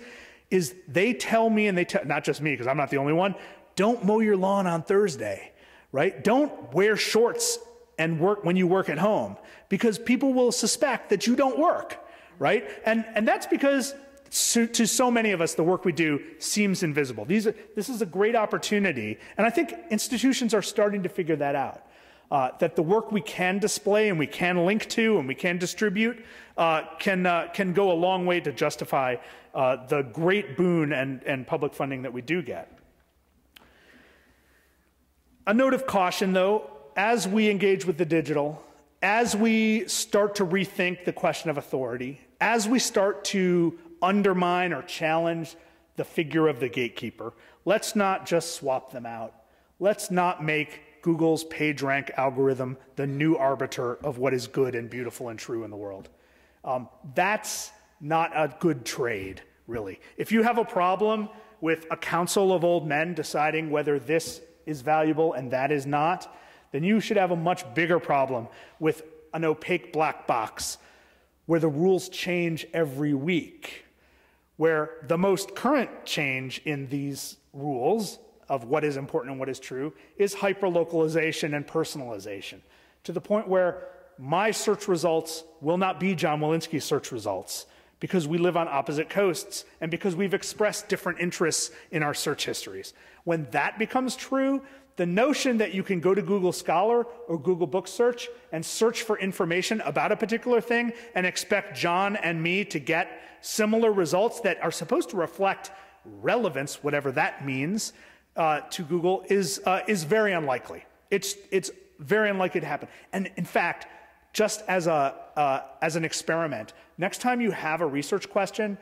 is they tell me, and they tell, not just me, because I'm not the only one, don't mow your lawn on Thursday, right? Don't wear shorts and work when you work at home, because people will suspect that you don't work, right? And that's because to so many of us, the work we do seems invisible. This is a great opportunity, and I think institutions are starting to figure that out, that the work we can display and we can link to and we can distribute can go a long way to justify the great boon and public funding that we do get. A note of caution, though, as we engage with the digital, as we start to rethink the question of authority, as we start to undermine or challenge the figure of the gatekeeper, let's not just swap them out. Let's not make Google's PageRank algorithm the new arbiter of what is good and beautiful and true in the world. That's not a good trade, really. If you have a problem with a council of old men deciding whether this is valuable and that is not, then you should have a much bigger problem with an opaque black box where the rules change every week, where the most current change in these rules of what is important and what is true is hyperlocalization and personalization, to the point where my search results will not be John Walensky's search results, because we live on opposite coasts and because we've expressed different interests in our search histories. When that becomes true, the notion that you can go to Google Scholar or Google Book Search and search for information about a particular thing and expect John and me to get similar results that are supposed to reflect relevance, whatever that means, to Google is very unlikely. It's very unlikely to happen. And in fact, just as an experiment, next time you have a research question,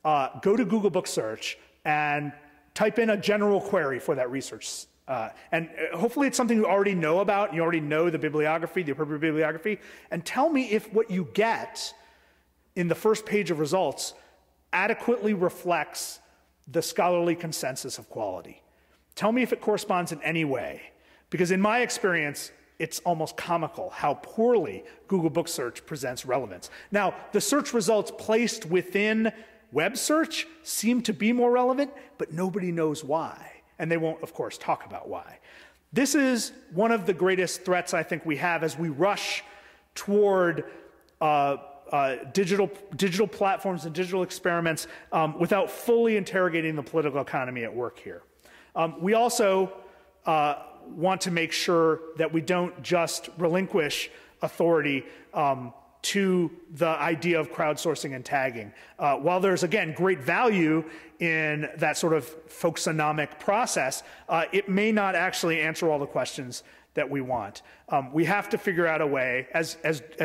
go to Google Book Search and type in a general query for that research. And hopefully it's something you already know about, and you already know the bibliography, the appropriate bibliography, and tell me if what you get in the first page of results adequately reflects the scholarly consensus of quality. Tell me if it corresponds in any way, because in my experience, it's almost comical how poorly Google Book Search presents relevance. Now, the search results placed within web search seem to be more relevant, but nobody knows why. And they won't, of course, talk about why. This is one of the greatest threats I think we have as we rush toward digital platforms and digital experiments without fully interrogating the political economy at work here. We also want to make sure that we don't just relinquish authority to the idea of crowdsourcing and tagging. While there's, again, great value in that sort of folksonomic process, it may not actually answer all the questions that we want. We have to figure out a way, as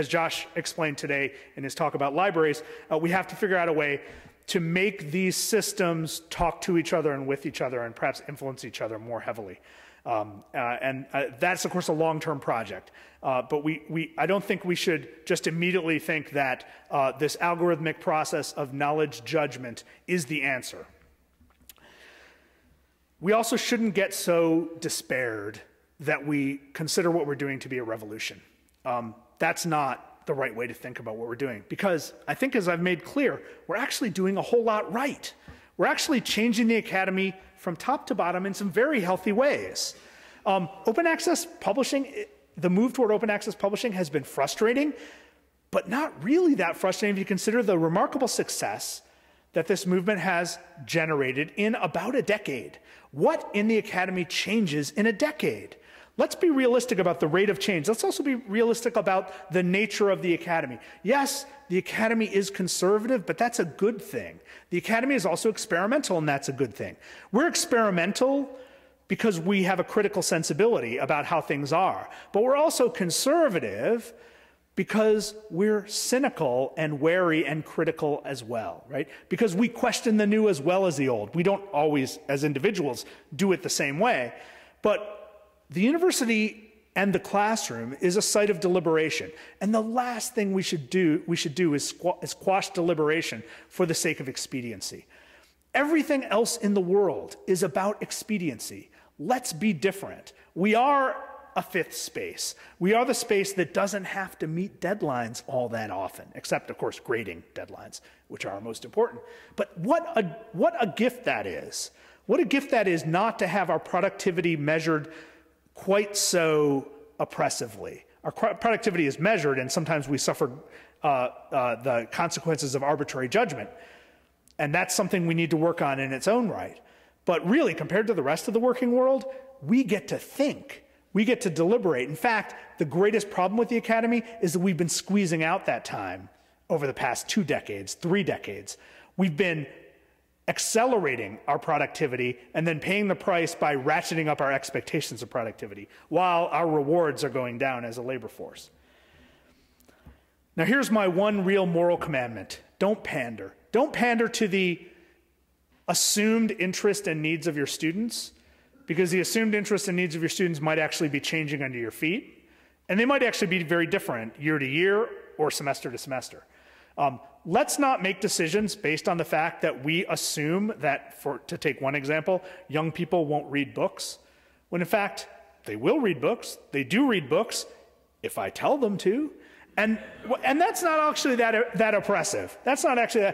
Josh explained today in his talk about libraries, we have to figure out a way to make these systems talk to each other and with each other and perhaps influence each other more heavily. That's, of course, a long-term project. But I don't think we should just immediately think that this algorithmic process of knowledge judgment is the answer. We also shouldn't get so despaired that we consider what we're doing to be a revolution. That's not the right way to think about what we're doing, because I think, as I've made clear, we're actually doing a whole lot right. We're actually changing the academy from top to bottom in some very healthy ways. Open access publishing, the move toward open access publishing has been frustrating, but not really that frustrating if you consider the remarkable success that this movement has generated in about a decade. What in the academy changes in a decade? Let's be realistic about the rate of change. Let's also be realistic about the nature of the academy. Yes, the academy is conservative, but that's a good thing. The academy is also experimental, and that's a good thing. We're experimental because we have a critical sensibility about how things are, but we're also conservative because we're cynical and wary and critical as well, right? Because we question the new as well as the old. We don't always, as individuals, do it the same way. But the university and the classroom is a site of deliberation. And the last thing we should do is squash deliberation for the sake of expediency. Everything else in the world is about expediency. Let's be different. We are a fifth space. We are the space that doesn't have to meet deadlines all that often, except, of course, grading deadlines, which are most important. But what a gift that is. What a gift that is not to have our productivity measured quite so oppressively. Our productivity is measured, and sometimes we suffer the consequences of arbitrary judgment. And that's something we need to work on in its own right. But really, compared to the rest of the working world, we get to think. We get to deliberate. In fact, the greatest problem with the academy is that we've been squeezing out that time over the past 2 decades, 3 decades. We've been accelerating our productivity and then paying the price by ratcheting up our expectations of productivity while our rewards are going down as a labor force. Now, here's my one real moral commandment. Don't pander. Don't pander to the assumed interest and needs of your students, because the assumed interest and needs of your students might actually be changing under your feet, and they might actually be very different year to year or semester to semester. Let's not make decisions based on the fact that we assume that, to take one example, young people won't read books, when in fact, they will read books. They do read books if I tell them to. And that's not actually that oppressive. That's not actually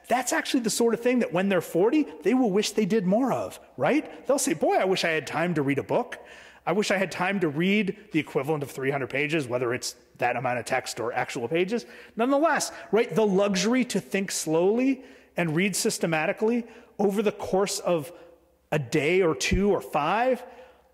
that's actually the sort of thing that when they're 40, they will wish they did more of, right? They'll say, boy, I wish I had time to read a book. I wish I had time to read the equivalent of 300 pages, whether it's that amount of text or actual pages. Nonetheless, right, the luxury to think slowly and read systematically over the course of a day or 2 or 5,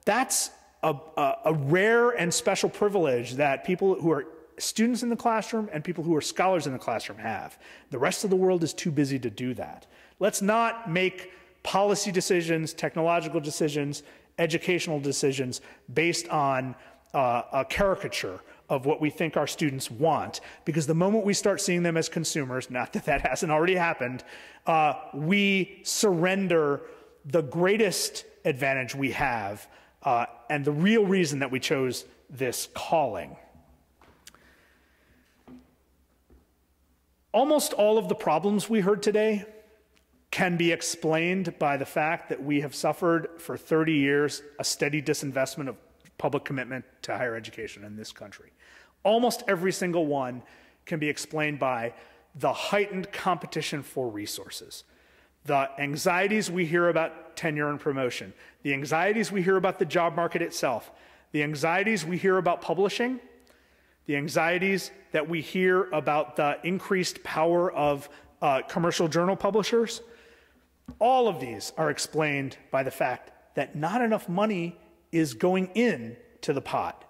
that's a rare and special privilege that people who are students in the classroom and people who are scholars in the classroom have. The rest of the world is too busy to do that. Let's not make policy decisions, technological decisions, educational decisions based on a caricature of what we think our students want, because the moment we start seeing them as consumers, not that that hasn't already happened, we surrender the greatest advantage we have and the real reason that we chose this calling. Almost all of the problems we heard today can be explained by the fact that we have suffered for 30 years a steady disinvestment of public commitment to higher education in this country. Almost every single one can be explained by the heightened competition for resources, the anxieties we hear about tenure and promotion, the anxieties we hear about the job market itself, the anxieties we hear about publishing, the anxieties that we hear about the increased power of commercial journal publishers. All of these are explained by the fact that not enough money is going into the pot.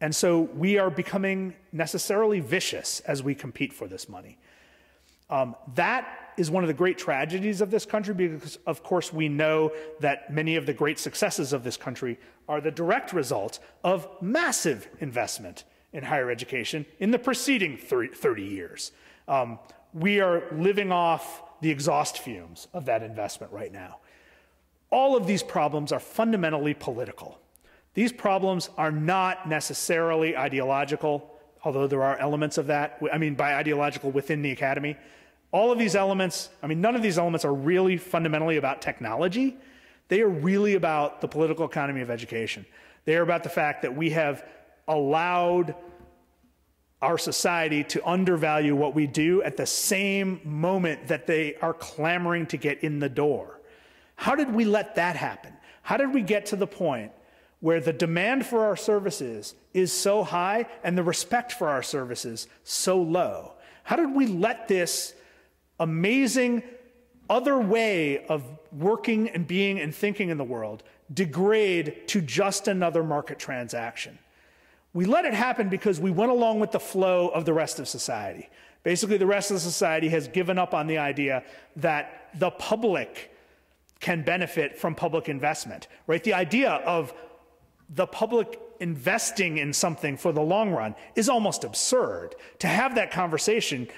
And so we are becoming necessarily vicious as we compete for this money. That is one of the great tragedies of this country, because of course we know that many of the great successes of this country are the direct result of massive investment in higher education in the preceding 30 years. We are living off the exhaust fumes of that investment right now. All of these problems are fundamentally political. These problems are not necessarily ideological, although there are elements of that. I mean, by ideological within the academy. All of these elements, I mean, none of these elements are really fundamentally about technology. They are really about the political economy of education. They are about the fact that we have allowed our society to undervalue what we do at the same moment that they are clamoring to get in the door. How did we let that happen? How did we get to the point where the demand for our services is so high and the respect for our services so low? How did we let this amazing other way of working and being and thinking in the world degrade to just another market transaction? We let it happen because we went along with the flow of the rest of society. Basically, the rest of society has given up on the idea that the public can benefit from public investment, right? The idea of the public investing in something for the long run is almost absurd. To have that conversation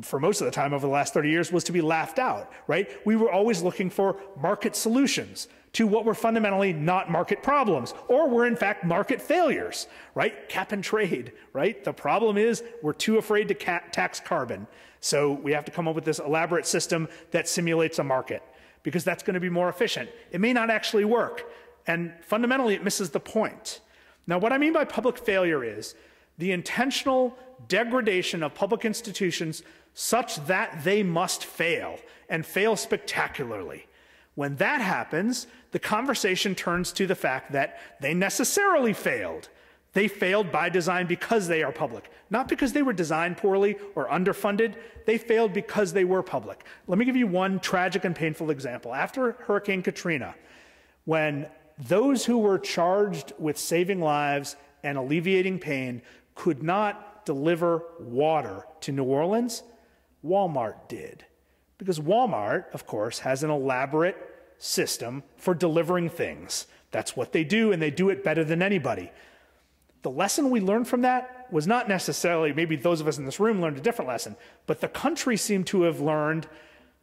for most of the time over the last 30 years was to be laughed out, right? We were always looking for market solutions to what were fundamentally not market problems, or were in fact market failures, right? Cap and trade, right? The problem is we're too afraid to tax carbon. So we have to come up with this elaborate system that simulates a market because that's going to be more efficient. It may not actually work, and fundamentally it misses the point. Now, what I mean by public failure is the intentional degradation of public institutions such that they must fail, and fail spectacularly. When that happens, the conversation turns to the fact that they necessarily failed. They failed by design because they are public, not because they were designed poorly or underfunded. They failed because they were public. Let me give you one tragic and painful example. After Hurricane Katrina, when those who were charged with saving lives and alleviating pain could not deliver water to New Orleans, Walmart did. Because Walmart, of course, has an elaborate system for delivering things. That's what they do, and they do it better than anybody. The lesson we learned from that was not necessarily, maybe those of us in this room learned a different lesson, but the country seemed to have learned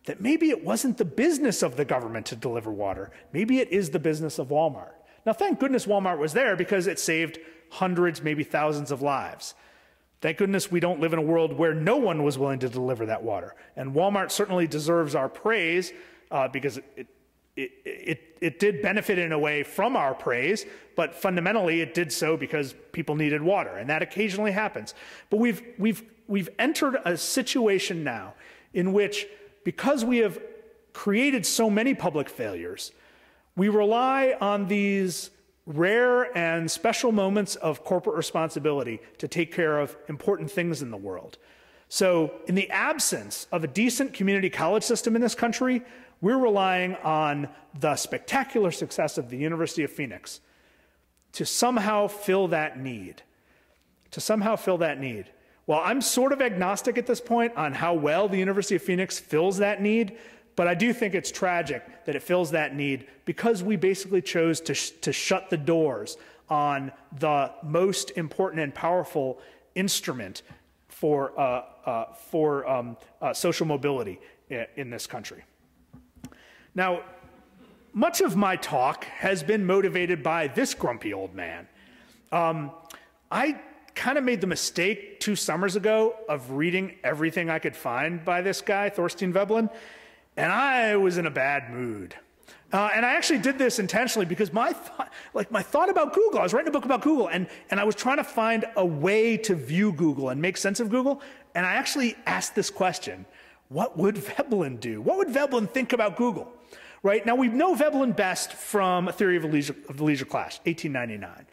that maybe it wasn't the business of the government to deliver water. Maybe it is the business of Walmart. Now, thank goodness Walmart was there because it saved hundreds, maybe thousands of lives. Thank goodness we don't live in a world where no one was willing to deliver that water. And Walmart certainly deserves our praise because it did benefit in a way from our praise, but fundamentally it did so because people needed water, and that occasionally happens. But we've entered a situation now in which, because we have created so many public failures, we rely on these rare and special moments of corporate responsibility to take care of important things in the world. So in the absence of a decent community college system in this country, we're relying on the spectacular success of the University of Phoenix to somehow fill that need. Well, I'm sort of agnostic at this point on how well the University of Phoenix fills that need, but I do think it's tragic that it fills that need because we basically chose to shut the doors on the most important and powerful instrument for social mobility in this country. Now, much of my talk has been motivated by this grumpy old man. I kind of made the mistake 2 summers ago of reading everything I could find by this guy, Thorstein Veblen, and I was in a bad mood. And I actually did this intentionally because my thought about Google, I was writing a book about Google, and I was trying to find a way to view Google and make sense of Google, and I actually asked this question: what would Veblen do? What would Veblen think about Google? Right? Now, we know Veblen best from A Theory of the Leisure Class, 1899,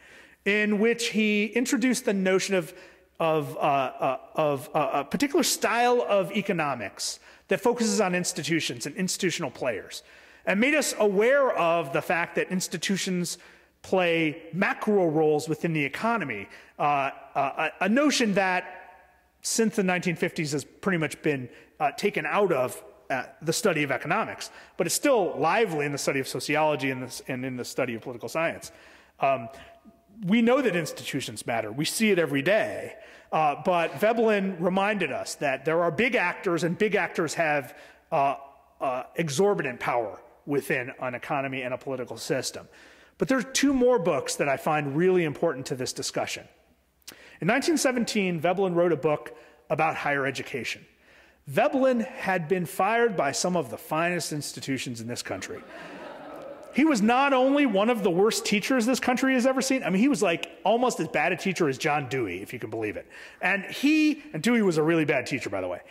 in which he introduced the notion of a particular style of economics that focuses on institutions and institutional players, and made us aware of the fact that institutions play macro roles within the economy, a notion that since the 1950s has pretty much been taken out of the study of economics, but it's still lively in the study of sociology and in the study of political science. We know that institutions matter. We see it every day. But Veblen reminded us that there are big actors, and big actors have exorbitant power within an economy and a political system. But there's 2 more books that I find really important to this discussion. In 1917, Veblen wrote a book about higher education. Veblen had been fired by some of the finest institutions in this country. He was not only one of the worst teachers this country has ever seen, I mean, he was like almost as bad a teacher as John Dewey, if you can believe it. And Dewey was a really bad teacher, by the way.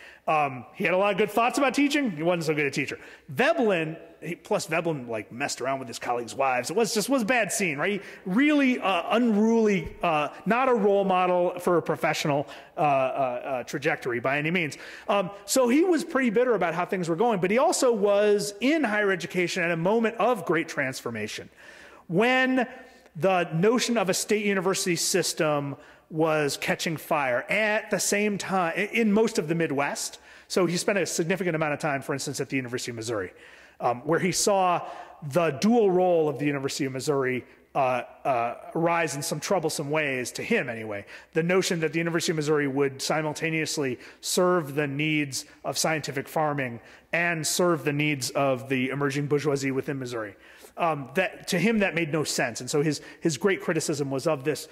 He had a lot of good thoughts about teaching. He wasn't so good a teacher. Veblen, plus Veblen like messed around with his colleagues' wives. It was a bad scene, right? Really unruly, not a role model for a professional trajectory by any means. So he was pretty bitter about how things were going, but he also was in higher education at a moment of great transformation, when the notion of a state university system was catching fire at the same time in most of the Midwest. So he spent a significant amount of time, for instance, at the University of Missouri, where he saw the dual role of the University of Missouri arise in some troublesome ways, to him anyway. The notion that the University of Missouri would simultaneously serve the needs of scientific farming and serve the needs of the emerging bourgeoisie within Missouri. To him, that made no sense. And so his great criticism was of this,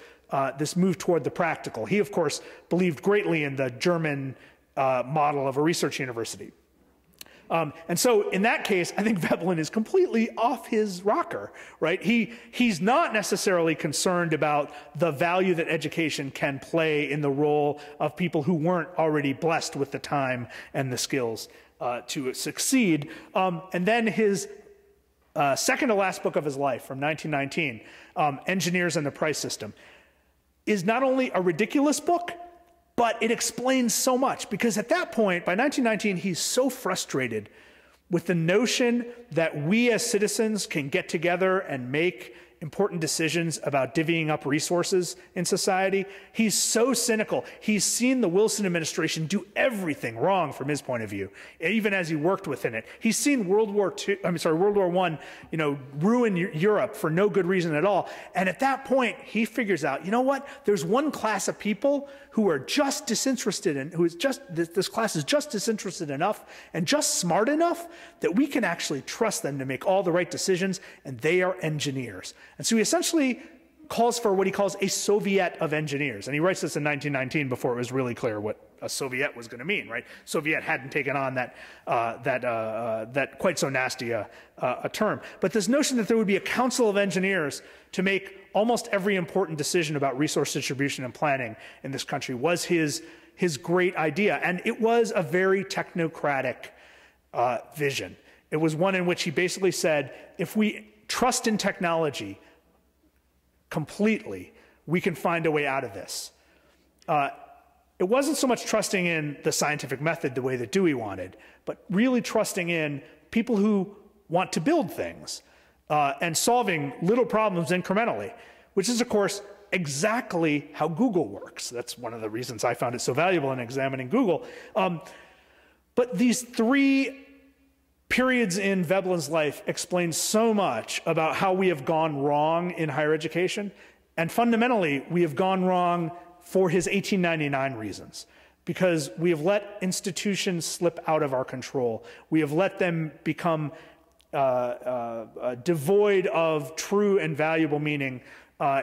this move toward the practical. He, of course, believed greatly in the German model of a research university. And so in that case, I think Veblen is completely off his rocker, right? He's not necessarily concerned about the value that education can play in the role of people who weren't already blessed with the time and the skills to succeed. And then his second to last book of his life from 1919, Engineers and the Price System, is not only a ridiculous book, but it explains so much, because at that point, by 1919, he's so frustrated with the notion that we as citizens can get together and make important decisions about divvying up resources in society. He's so cynical. He's seen the Wilson administration do everything wrong from his point of view, even as he worked within it. He's seen World War I, ruin Europe for no good reason at all. And at that point, he figures out, you know what? There's one class of people who are just disinterested in, this class is just disinterested enough and just smart enough that we can actually trust them to make all the right decisions, and they are engineers. And so he essentially calls for what he calls a Soviet of engineers. And he writes this in 1919 before it was really clear what a Soviet was going to mean, right? Soviet hadn't taken on that quite so nasty a term. But this notion that there would be a council of engineers to make almost every important decision about resource distribution and planning in this country was his great idea. And it was a very technocratic vision. It was one in which he basically said, if we trust in technology completely, we can find a way out of this. It wasn't so much trusting in the scientific method the way that Dewey wanted, but really trusting in people who want to build things and solving little problems incrementally, which is, of course, exactly how Google works. That's one of the reasons I found it so valuable in examining Google. But these three periods in Veblen's life explain so much about how we have gone wrong in higher education. And fundamentally, we have gone wrong for his 1899 reasons, because we have let institutions slip out of our control. We have let them become devoid of true and valuable meaning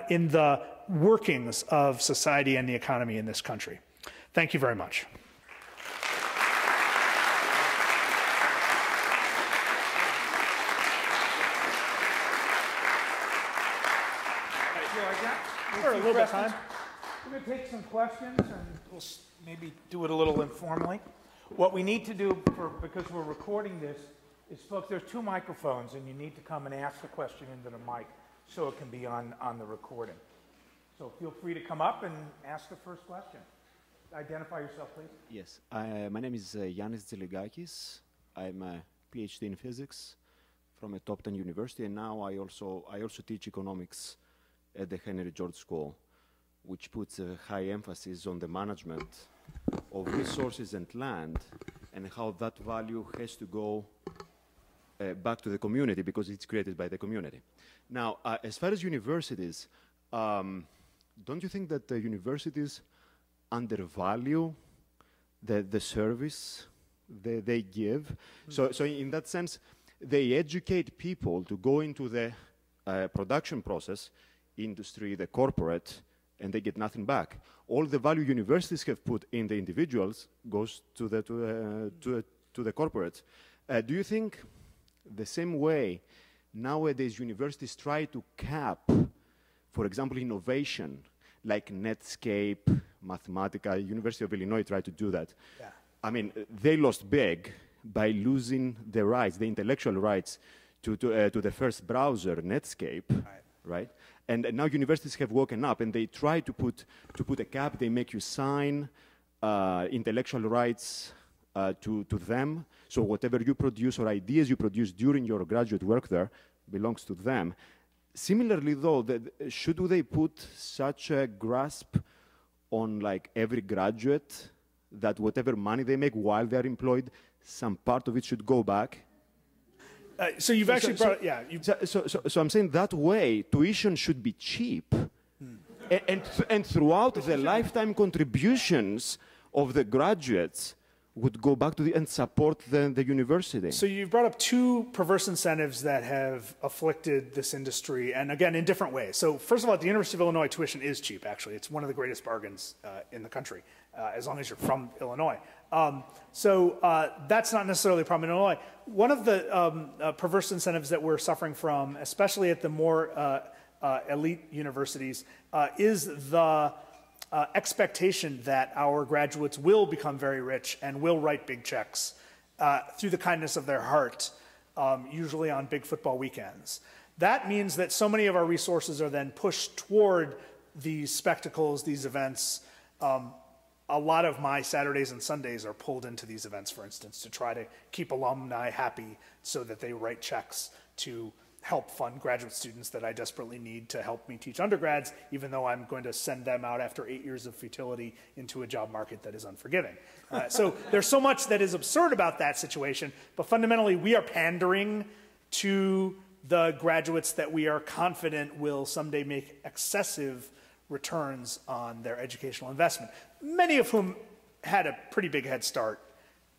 in the workings of society and the economy in this country. Thank you very much. A little bit of time. We're going to take some questions, and we'll maybe do it a little informally. What we need to do, because we're recording this, is, folks, there's two microphones, and you need to come and ask the question into the mic so it can be on the recording. So feel free to come up and ask the first question. Identify yourself, please. Yes. My name is Yannis Zeligakis. I'm a PhD in physics from a top 10 university, and now I also teach economics at the Henry George School, which puts a high emphasis on the management of resources and land and how that value has to go back to the community because it's created by the community. Now, as far as universities, don't you think that the universities undervalue the service they give? So in that sense, they educate people to go into the production process, industry, the corporate, and they get nothing back. All the value universities have put in the individuals goes to the corporates. Do you think the same way nowadays universities try to cap, for example, innovation, like Netscape, Mathematica, University of Illinois tried to do that. Yeah. I mean, they lost big by losing the rights, the intellectual rights to the first browser, Netscape, right? And now universities have woken up and they try to put a cap. They make you sign intellectual rights to them. So whatever you produce or ideas you produce during your graduate work there belongs to them. Similarly, though, should they put such a grasp on like every graduate that whatever money they make while they're employed, some part of it should go back? So you've actually brought, yeah. So I'm saying that way, tuition should be cheap. And throughout the lifetime contributions of the graduates would go back to and support the university. So you've brought up two perverse incentives that have afflicted this industry, and again, in different ways. So first of all, at the University of Illinois, tuition is cheap, actually. It's one of the greatest bargains in the country, as long as you're from Illinois. That's not necessarily a problem in Illinois. One of the perverse incentives that we're suffering from, especially at the more elite universities, is the expectation that our graduates will become very rich and will write big checks through the kindness of their heart, usually on big football weekends. That means that so many of our resources are then pushed toward these spectacles, these events. A lot of my Saturdays and Sundays are pulled into these events, for instance, to try to keep alumni happy so that they write checks to help fund graduate students that I desperately need to help me teach undergrads, even though I'm going to send them out after 8 years of futility into a job market that is unforgiving. So there's so much that is absurd about that situation, but fundamentally we are pandering to the graduates that we are confident will someday make excessive returns on their educational investment, many of whom had a pretty big head start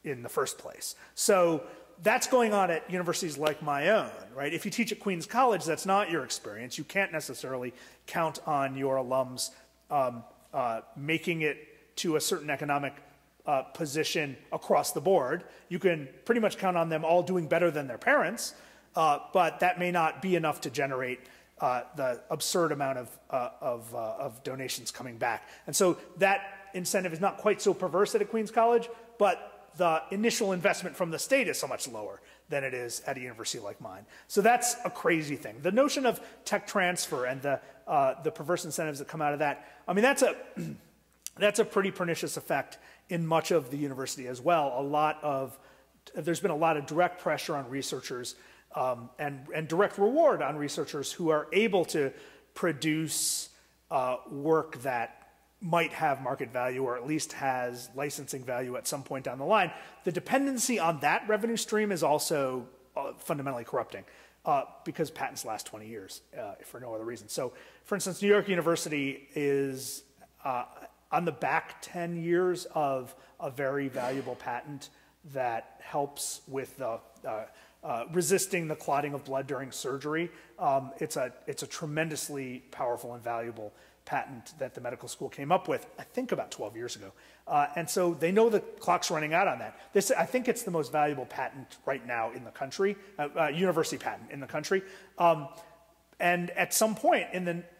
in the first place. So that's going on at universities like my own, right? If you teach at Queens College, that's not your experience. You can't necessarily count on your alums making it to a certain economic position across the board. You can pretty much count on them all doing better than their parents, but that may not be enough to generate the absurd amount of donations coming back. And so that incentive is not quite so perverse at a Queens College, but the initial investment from the state is so much lower than it is at a university like mine. So that's a crazy thing. The notion of tech transfer and the perverse incentives that come out of that, I mean, that's a pretty pernicious effect in much of the university as well. There's been a lot of direct pressure on researchers and direct reward on researchers who are able to produce work that might have market value or at least has licensing value at some point down the line. The dependency on that revenue stream is also fundamentally corrupting because patents last 20 years for no other reason. So, for instance, New York University is on the back 10 years of a very valuable patent that helps with the resisting the clotting of blood during surgery. It's a tremendously powerful and valuable patent that the medical school came up with, I think about 12 years ago. And so they know the clock's running out on that. I think it's the most valuable patent right now in the country, university patent in the country. And at some point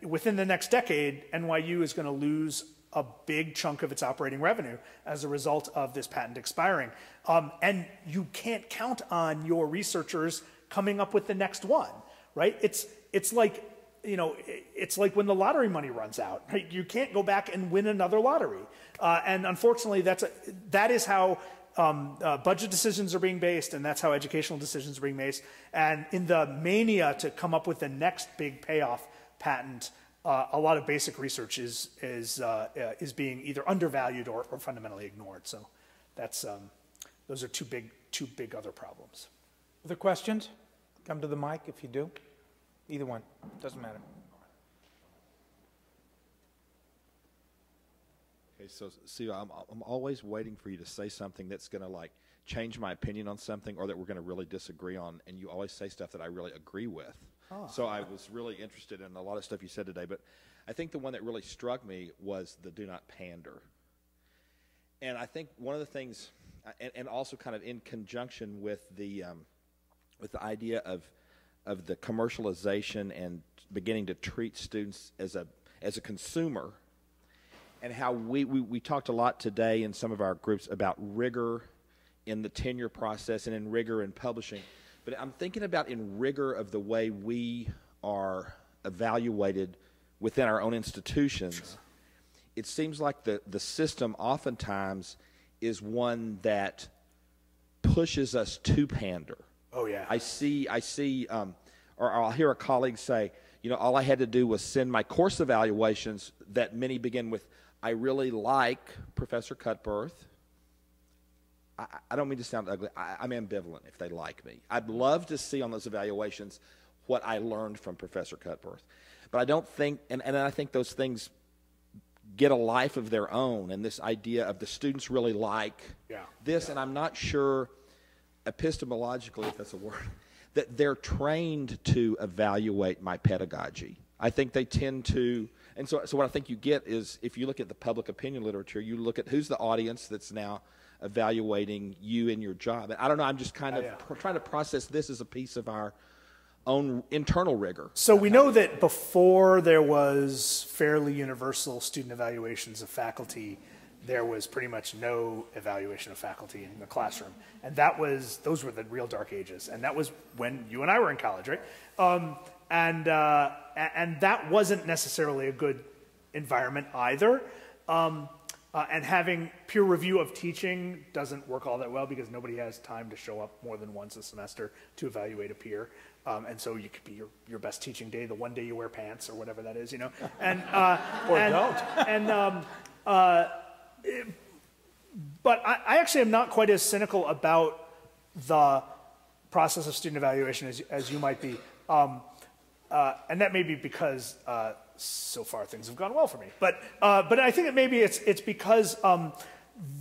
within the next decade, NYU is going to lose a big chunk of its operating revenue as a result of this patent expiring. And you can't count on your researchers coming up with the next one, right? It's like, it's like when the lottery money runs out, right? You can't go back and win another lottery. And unfortunately, that is how budget decisions are being based, and that's how educational decisions are being based. And in the mania to come up with the next big payoff patent, a lot of basic research is being either undervalued or fundamentally ignored. So those are two big other problems. Other questions? Come to the mic if you do. Either one, doesn't matter. Okay, so Sue, I'm always waiting for you to say something that's going to like change my opinion on something or that we're going to really disagree on, and you always say stuff that I really agree with. Oh. So I was really interested in a lot of stuff you said today, but I think the one that really struck me was the do not pander. And I think one of the things, and also kind of in conjunction with the idea of the commercialization and beginning to treat students as a consumer, and how we talked a lot today in some of our groups about rigor in the tenure process and in rigor in publishing. But I'm thinking about in rigor of the way we are evaluated within our own institutions. Sure. It seems like the system oftentimes is one that pushes us to pander. Oh, yeah. I see, or I'll hear a colleague say, all I had to do was send my course evaluations that many begin with, I really like Professor Cutbirth. I don't mean to sound ugly. I'm ambivalent if they like me. I'd love to see on those evaluations what I learned from Professor Cutbirth. But I don't think, and I think those things get a life of their own, and this idea of the students really like this, and I'm not sure epistemologically, if that's a word, that they're trained to evaluate my pedagogy. I think they tend to, and so what I think you get is, if you look at the public opinion literature, you look at who's the audience that's now evaluating you in your job. And I don't know, I'm just kind of trying to process this as a piece of our own internal rigor. So we know that before there was fairly universal student evaluations of faculty, there was pretty much no evaluation of faculty in the classroom. And those were the real dark ages. And that was when you and I were in college, right? And that wasn't necessarily a good environment either. And having peer review of teaching doesn't work all that well because nobody has time to show up more than once a semester to evaluate a peer. And so you could be your best teaching day, the one day you wear pants or whatever that is, you know. And, but I actually am not quite as cynical about the process of student evaluation as you might be. And that may be because so far things have gone well for me. But I think that maybe it's because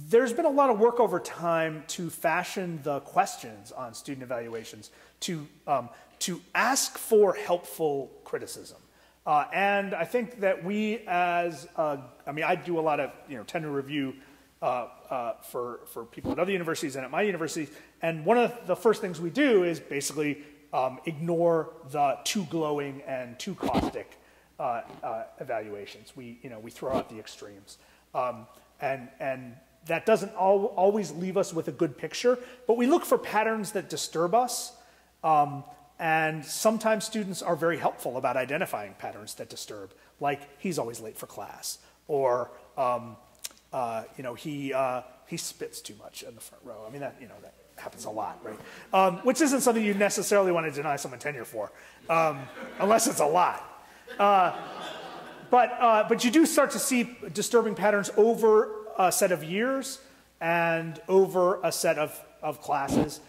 there's been a lot of work over time to fashion the questions on student evaluations to ask for helpful criticism. And I think that we as, I mean, I do a lot of tenure review for people at other universities and at my university. And one of the first things we do is basically ignore the too glowing and too caustic evaluations. We throw out the extremes. And that doesn't always leave us with a good picture, but we look for patterns that disturb us. And sometimes students are very helpful about identifying patterns that disturb, like he's always late for class, or he spits too much in the front row. I mean, that happens a lot, right? Which isn't something you necessarily want to deny someone tenure for, unless it's a lot. But you do start to see disturbing patterns over a set of years and over a set of classes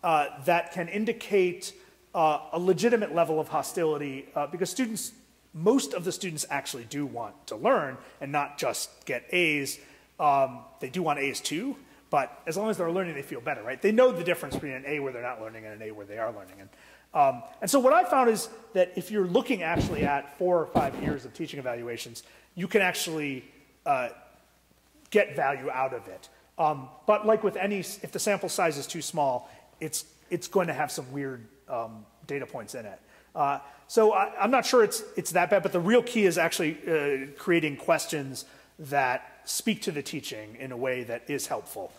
that can indicate a legitimate level of hostility because most of the students actually do want to learn and not just get A's. They do want A's too, but as long as they're learning, they feel better, right? They know the difference between an A where they're not learning and an A where they are learning. And so what I found is that if you're looking actually at 4 or 5 years of teaching evaluations, you can actually get value out of it. But like with if the sample size is too small, it's going to have some weird data points in it. So I'm not sure it's that bad, but the real key is actually creating questions that speak to the teaching in a way that is helpful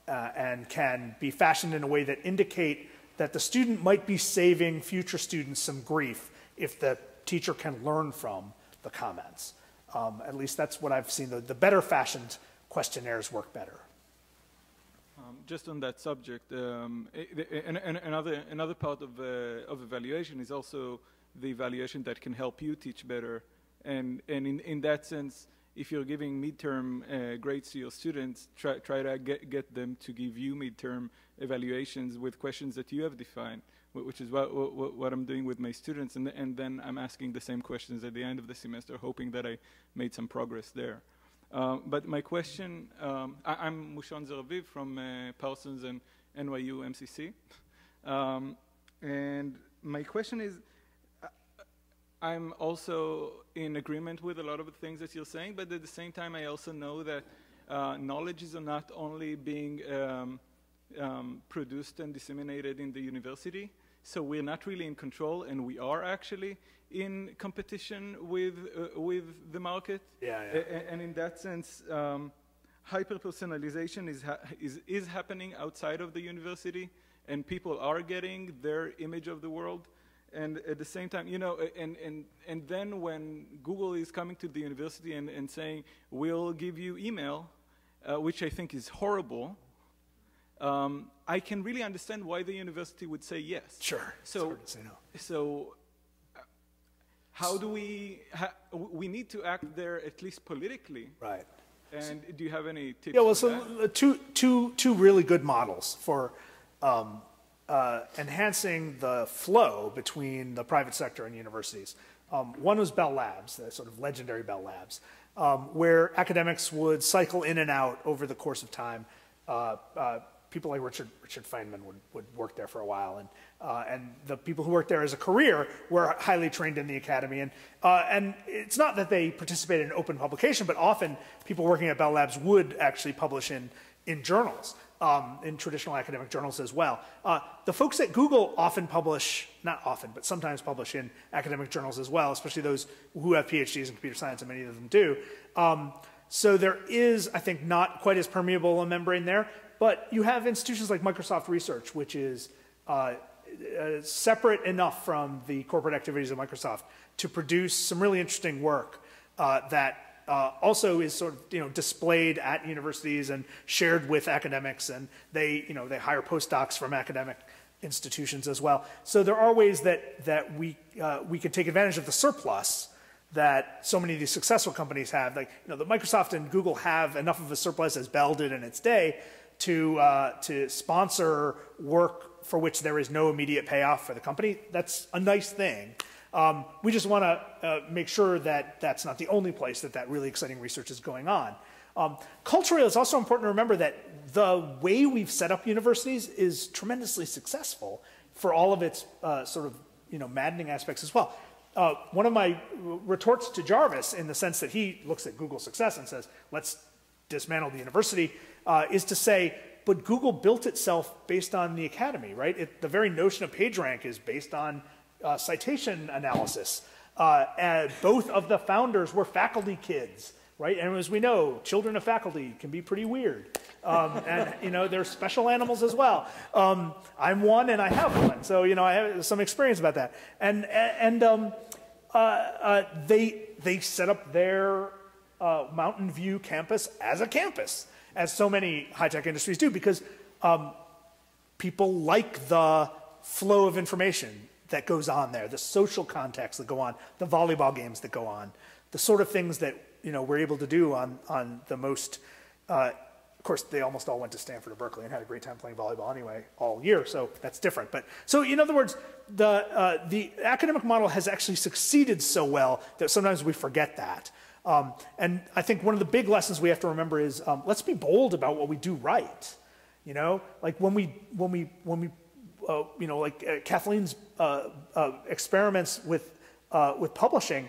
and can be fashioned in a way that indicate that the student might be saving future students some grief if the teacher can learn from the comments. At least that's what I've seen. The better fashioned questionnaires work better. Just on that subject, another part of evaluation is also the evaluation that can help you teach better. And in that sense, if you're giving midterm grades to your students, try to get them to give you midterm evaluations with questions that you have defined, which is what I'm doing with my students. And then I'm asking the same questions at the end of the semester, hoping that I made some progress there. But my question, I'm Mushon Zeraviv from Parsons and NYU MCC. And my question is, I'm also in agreement with a lot of the things that you're saying, but at the same time, I also know that knowledge is not only being produced and disseminated in the university, so we're not really in control, and we are actually in competition with the market. And in that sense, hyper-personalization is happening outside of the university, and people are getting their image of the world. And at the same time, and then when Google is coming to the university and saying, we'll give you email, which I think is horrible, I can really understand why the university would say yes. Sure, it's hard to say no. So how do we need to act there, at least politically. Right. And do you have any tips? Yeah, well, for so that? two really good models for enhancing the flow between the private sector and universities. One was Bell Labs, the sort of legendary Bell Labs, where academics would cycle in and out over the course of time. People like Richard Feynman would work there for a while, and the people who worked there as a career were highly trained in the academy. And it's not that they participated in open publication, but often people working at Bell Labs would actually publish in journals, in traditional academic journals as well. The folks at Google often publish, not often, but sometimes publish in academic journals as well, especially those who have PhDs in computer science, and many of them do. So there is, I think, not quite as permeable a membrane there. But you have institutions like Microsoft Research, which is separate enough from the corporate activities of Microsoft to produce some really interesting work that also is sort of displayed at universities and shared with academics, and they hire postdocs from academic institutions as well. So there are ways that we can take advantage of the surplus that so many of these successful companies have. Like the Microsoft and Google have enough of a surplus, as Bell did in its day, to sponsor work for which there is no immediate payoff for the company. That's a nice thing. We just want to make sure that that's not the only place that really exciting research is going on. Culturally, it's also important to remember that the way we've set up universities is tremendously successful for all of its sort of maddening aspects as well. One of my retorts to Jarvis, in the sense that he looks at Google's success and says, let's dismantle the university, is to say, but Google built itself based on the academy, right? The very notion of PageRank is based on citation analysis. And both of the founders were faculty kids, right? And as we know, children of faculty can be pretty weird. And they're special animals as well. I'm one and I have one, so I have some experience about that. And they set up their Mountain View campus, as so many high-tech industries do, because people like the flow of information that goes on there, the social contexts that go on, the volleyball games that go on, the sort of things that we're able to do on the most. Of course, they almost all went to Stanford or Berkeley and had a great time playing volleyball anyway all year, so that's different. But so in other words, the academic model has actually succeeded so well that sometimes we forget that. And I think one of the big lessons we have to remember is let's be bold about what we do right. Like when we like Kathleen's experiments with publishing.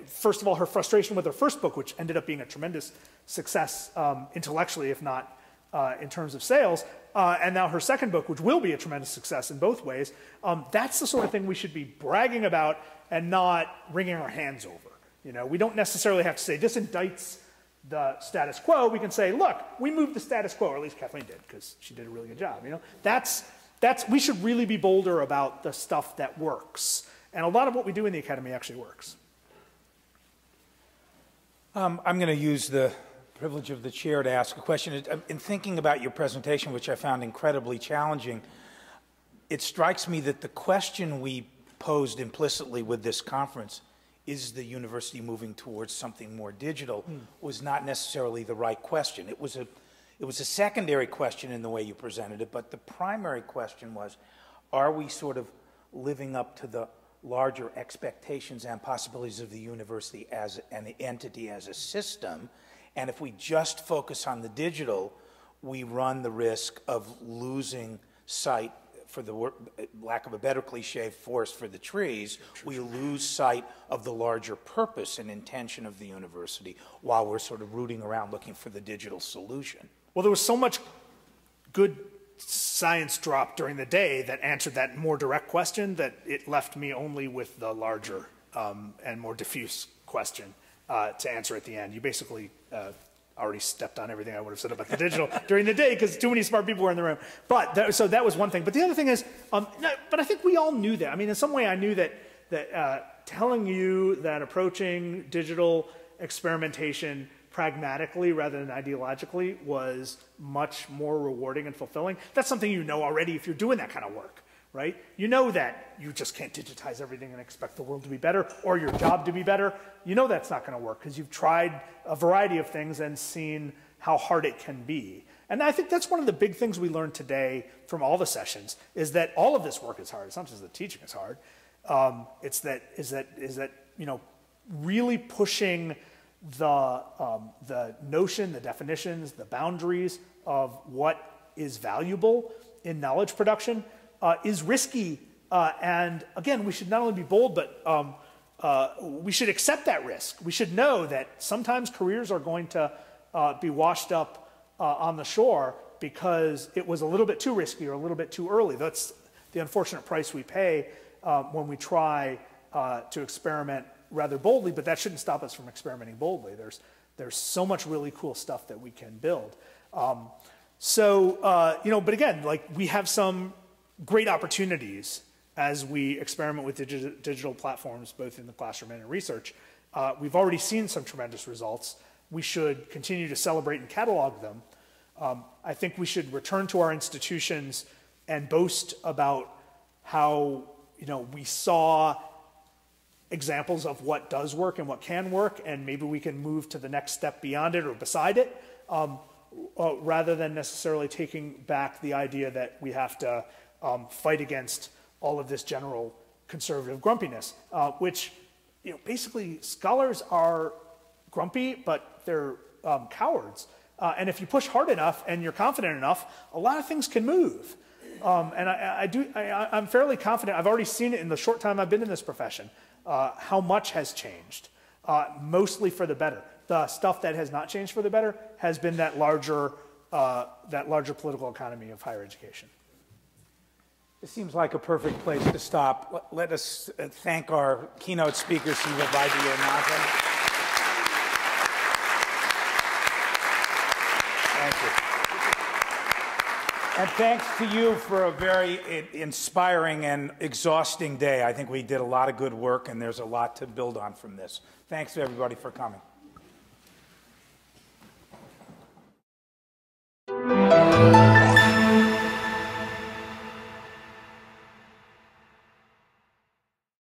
First of all, her frustration with her first book, which ended up being a tremendous success intellectually, if not in terms of sales, and now her second book, which will be a tremendous success in both ways. That's the sort of thing we should be bragging about and not wringing our hands over. We don't necessarily have to say this indicts the status quo. We can say, look, we moved the status quo, or at least Kathleen did, because she did a really good job. We should really be bolder about the stuff that works. And a lot of what we do in the academy actually works. I'm going to use the privilege of the chair to ask a question. In thinking about your presentation, which I found incredibly challenging, it strikes me that the question we posed implicitly with this conference, is the university moving towards something more digital, was not necessarily the right question. It was a secondary question in the way you presented it, but the primary question was, are we sort of living up to the larger expectations and possibilities of the university as an entity, as a system? And if we just focus on the digital, we run the risk of losing sight, for the lack of a better cliche, forest for the trees. We lose sight of the larger purpose and intention of the university while we're sort of rooting around looking for the digital solution. Well, there was so much good science dropped during the day that answered that more direct question that it left me only with the larger and more diffuse question to answer at the end. You basically already stepped on everything I would have said about the digital during the day because too many smart people were in the room. But so that was one thing. But the other thing is, but I think we all knew that. I mean, in some way I knew that telling you that approaching digital experimentation pragmatically rather than ideologically was much more rewarding and fulfilling. That's something you know already if you're doing that kind of work, right? You know that you just can't digitize everything and expect the world to be better or your job to be better. You know that's not going to work because you've tried a variety of things and seen how hard it can be. And I think that's one of the big things we learned today from all the sessions is that all of this work is hard. It's not just that teaching is hard. It's that you know, really pushing the notion, the definitions, the boundaries of what is valuable in knowledge production is risky. And again, we should not only be bold, but we should accept that risk. We should know that sometimes careers are going to be washed up on the shore because it was a little bit too risky or a little bit too early. That's the unfortunate price we pay when we try to experiment rather boldly, but that shouldn't stop us from experimenting boldly. There's so much really cool stuff that we can build. You know, but again, like we have some great opportunities as we experiment with digital platforms, both in the classroom and in research. We've already seen some tremendous results. We should continue to celebrate and catalog them. I think we should return to our institutions and boast about how, you know, we saw examples of what does work and what can work, and maybe we can move to the next step beyond it or beside it, rather than necessarily taking back the idea that we have to fight against all of this general conservative grumpiness, which, you know, basically scholars are grumpy, but they're cowards. And if you push hard enough and you're confident enough, a lot of things can move. And I'm fairly confident, I've already seen it in the short time I've been in this profession, how much has changed, mostly for the better. The stuff that has not changed for the better has been that larger political economy of higher education. It seems like a perfect place to stop. Let us thank our keynote speakers, Siva Vaidya and Nathan. Thank you. And thanks to you for a very inspiring and exhausting day. I think we did a lot of good work, and there's a lot to build on from this. Thanks to everybody for coming.